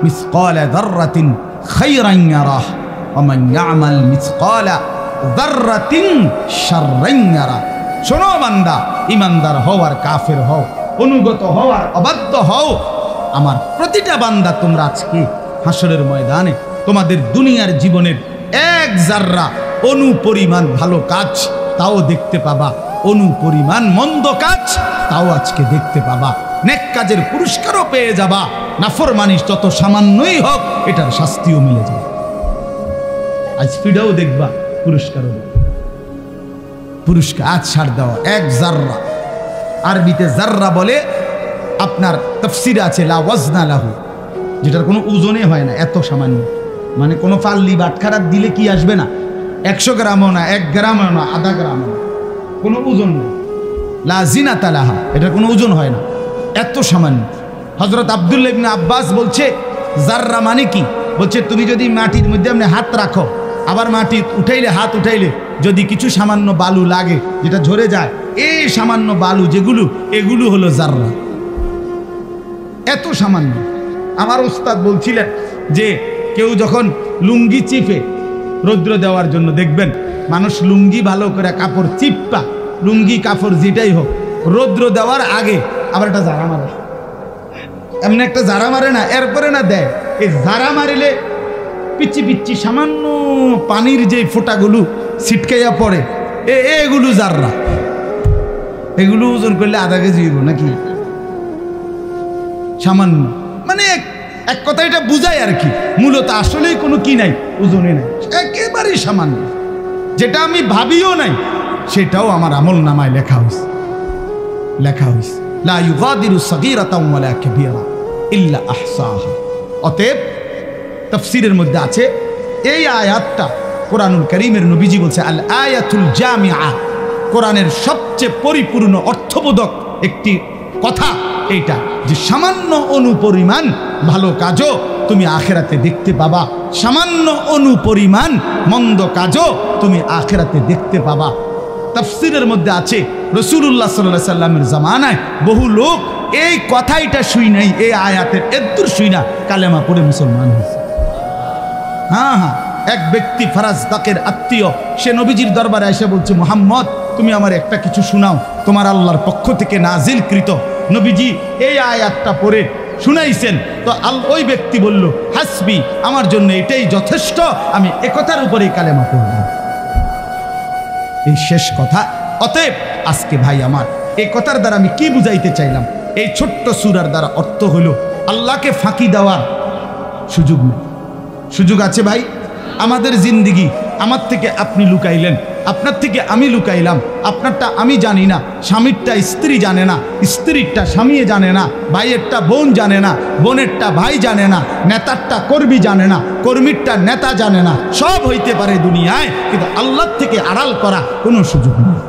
S1: মিসকালা যাররাতিন খায়রান ইয়ারাহ ওয়া মান ইয়ামাল মিসকালা যাররাতিন শাররান ইয়ারাহ। শোনো বান্দা, ইমানদার হও আর কাফের হও, অনুগত হও আর অবাধ্য হও, আমার প্রতিটা বান্দা তোমরা আজকে হাসরের ময়দানে তোমাদের দুনিয়ার জীবনের এক জাররা অনুপরিমাণ ভালো কাজ তাও দেখতে পাবা, অনুপরিমাণ মন্দ কাজ তাও আজকে দেখতে পাবা। নেক কাজের পুরস্কারও পেয়ে যাবা, নাফরমানি যত সামান্যই হোক এটার শাস্তিও মিলে যাবে। আজ ফিডাও দেখবা, পুরস্কারও দেখবা। পুরস্কার আজ ছাড় দেওয়া এক জাররা, আরবিতে জাররা বলে, আপনার তাফসিরে আছে লা ওয়াজনা লাহু, যেটার কোনো ওজনে হয় না, এত সামান্য, মানে কোনো ফাল্লি বাটখারাত দিলে কি আসবে না, 100 গ্রামও না, 1 গ্রামও না, আধা গ্রামও না, কোনো ওজন নেই। লা জিনাতা লাহা, এটার কোনো ওজন হয় না, এত সামান্য। হযরত আব্দুল্লাহ ইবনে আব্বাস বলছে জাররা মানে কি, বলছে তুমি যদি মাটির মধ্যে আপনি হাত রাখো, আবার মাটি উঠাইলে, হাত উঠাইলে যদি কিছু সামান্য বালু লাগে যেটা ঝরে যায়, এই সামান্য বালু যেগুলো, এগুলো হলো জাররা, এত সামান্য। আমার উস্তাদ বলছিলেন যে কেউ যখন লুঙ্গি চিপে রৌদ্র দেওয়ার জন্য, দেখবেন মানুষ লুঙ্গি ভালো করে কাপড় চিপা, লুঙ্গি কাপড় যেটাই হোক, রৌদ্র দেওয়ার আগে আবার একটা জারা মারে, এমনি একটা জারা মারে না, এরপরে না দেয়। এই জারা মারিলে পিচ্ছি পিচ্ছি সামান্য পানির যে ফোঁটাগুলো ছিটকাইয়া পড়ে, এগুলো জাররা, এগুলো ওজন করলে আধা কেজি হইব নাকি, সামান্য। মানে এক কথা এটা বুঝায় আর কি, মূলত আসলেই কোনো কি নাই, ওজনে নাই, একেবারেই সামান্য। যেটা আমি ভাবিও নাই সেটাও আমার আমল নামায় লেখা হয়েছে, লেখা হয়েছে। লা ইউগাদিরু সাগীরাতাও ওয়ালা কাবীরা ইল্লা আহসাহা। অতএব তাফসীরের মধ্যে আছে এই আয়াতটা কোরআনুল কারীমের নবীজি বলছে আল আয়াতুল জামিআ, কোরআনের সবচেয়ে পরিপূর্ণ অর্থবোধক একটি কথা এইটা, যে সামান্য অনুপরিমাণ ভালো কাজও তুমি আখিরাতে দেখতে পাবা, সামান্য অনুপরিমাণ মন্দ কাজও তুমি আখিরাতে দেখতে পাবা। তাফসীরের মধ্যে আছে রাসূলুল্লাহ সাল্লাল্লাহু আলাইহি সাল্লামের জামানায় বহু লোক এই কথাইটা শুই নাই, এই আয়াতের এদ্দুর শুই না কালেমা পড়ে মুসলমান হয়েছে। হ্যাঁ হ্যাঁ, এক ব্যক্তি ফারাজদাকের আত্মীয়, সে নবীজির দরবারে এসে বলছে মুহাম্মদ তুমি আমার একটা কিছু শোনাও, তোমার আল্লাহর পক্ষ থেকে নাজিলকৃত। নবীজি এই আয়াতটা পড়ে শুনাইছেন, তো ওই ব্যক্তি বলল হাসবি, আমার জন্য এটাই যথেষ্ট, আমি একথার উপরেই কালেমা পড়ব। এই শেষ কথা। অতএব আজকে ভাই আমার এই কথার দ্বারা আমি কি বুঝাইতে চাইলাম, এই ছোট্ট সূরার দ্বারা অর্থ হলো আল্লাহকে ফাঁকি দেওয়ার সুযোগ নেই। সুযোগ আছে ভাই। আমাদের জিন্দিগি আমার থেকে আপনি লুকাইলেন, আপনার থেকে আমি লুকাইলাম, আপনারটা আমি জানি না, স্বামীরটা স্ত্রী জানে না, স্ত্রীরটা স্বামী জানে না, ভাইয়েরটা বোন জানে না, বোনেরটা ভাই জানে না, নেতারটা কর্মী জানে না, কর্মীরটা নেতা জানে না। সব হইতে পারে দুনিয়ায়, কিন্তু আল্লাহর থেকে আড়াল করা কোনো সুযোগ নেই।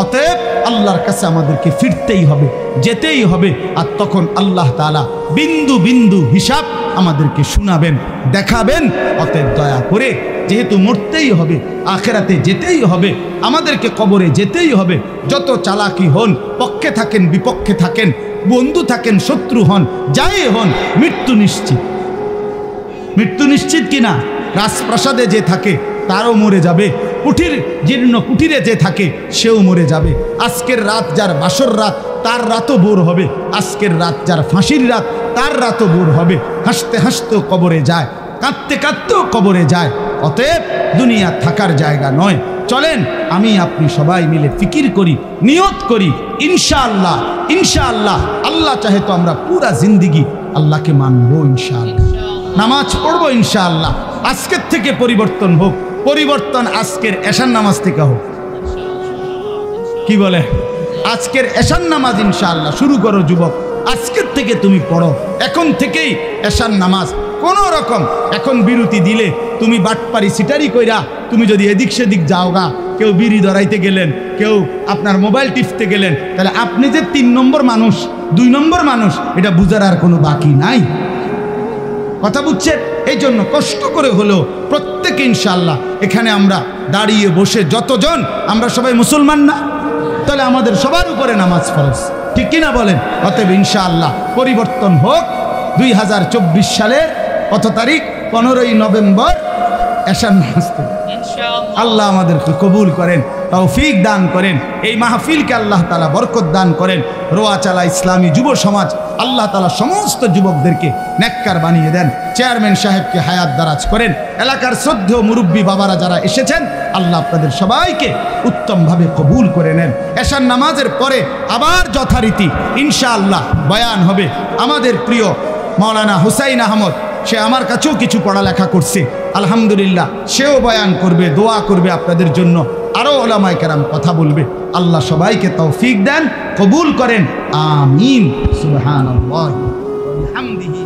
S1: অতএব আল্লাহর কাছে আমাদেরকে ফিরতেই হবে, যেতেই হবে। আর তখন আল্লাহ তাআলা বিন্দু বিন্দু হিসাব আমাদেরকে শোনাবেন, দেখাবেন। অতএব দয়া করে, যেহেতু মরতেই হবে, আখেরাতে যেতেই হবে, আমাদেরকে কবরে যেতেই হবে, যত চালাকি হন, পক্ষে থাকেন বিপক্ষে থাকেন, বন্ধু থাকেন শত্রু হন, যাই হন, মৃত্যু নিশ্চিত। মৃত্যু নিশ্চিত কিনা? রাজপ্রাসাদে যে থাকে তারও মরে যাবে, কুঠির জীর্ণ কুঠিরে যে থাকে সেও মরে যাবে। আজকের রাত যার বাসর রাত, তার রাতও ভোর হবে। আজকের রাত যার ফাঁসির রাত, তার রাতও ভোর হবে। হাসতে হাসতেও কবরে যায়, কাঁদতে কাঁদতেও কবরে যায়। অতএব দুনিয়া থাকার জায়গা নয়। চলেন আমি আপনি সবাই মিলে ফিকির করি, নিয়ত করি, ইনশাআল্লাহ ইনশাআল্লাহ আল্লাহ চাহে তো আমরা পুরা জিন্দিগি আল্লাহকে মানবো ইনশাআল্লাহ, নামাজ পড়বো ইনশাআল্লাহ। আজকের থেকে পরিবর্তন হোক, পরিবর্তন আজকের এশার নামাজ থেকে হোক। কি বলে? আজকের এশার নামাজ ইনশাআল্লাহ শুরু করো যুবক, আজকের থেকে তুমি পড়ো, এখন থেকেই এশার নামাজ। কোন রকম এখন বিরতি দিলে তুমি বাটপারি সিটারি কইরা তুমি যদি এদিক সেদিক যাও গা, কেউ বিড়ি ধরাইতে গেলেন, কেউ আপনার মোবাইল টিপতে গেলেন, তাহলে আপনি যে 3 নম্বর মানুষ, 2 নম্বর মানুষ, এটা বুঝার আর কোনো বাকি নাই। কথা বুঝছেন? এই জন্য কষ্ট করে হলেও প্রত্যেকে ইনশাআল্লাহ এখানে আমরা দাঁড়িয়ে বসে যতজন, আমরা সবাই মুসলমান না? তাহলে আমাদের সবার উপরে নামাজ ফরজ, ঠিক কিনা বলেন? অতএব ইনশাআল্লাহ পরিবর্তন হোক। 2024 সালের কত তারিখ? 15ই নভেম্বর এশার নামাজ। আল্লাহ আমাদেরকে কবুল করেন, তৌফিক দান করেন, এই মাহফিলকে আল্লাহ তাআলা বরকত দান করেন। রোয়াচালা ইসলামী যুব সমাজ আল্লাহ তাআলা সমস্ত যুবকদেরকে নেককার বানিয়ে দেন। চেয়ারম্যান সাহেবকে হায়াত দারাজ করেন। এলাকার শ্রদ্ধেয় মুরব্বী বাবারা যারা এসেছেন, আল্লাহ আপনাদের সবাইকে উত্তমভাবে কবুল করে নেন। এশার নামাজের পরে আবার যথারীতি ইনশাআল্লাহ বয়ান হবে। আমাদের প্রিয় মাওলানা হুসাইন আহমদ, সে আমার কাছেও কিছু পড়ালেখা করছে, আলহামদুলিল্লাহ, সেও বয়ান করবে, দোয়া করবে আপনাদের জন্য। আরও ওলামায়ে কেরাম কথা বলবে। আল্লাহ সবাইকে তৌফিক দেন, কবুল করেন, আমিন। সুবহানাল্লাহ ওয়া বিহামদিহি।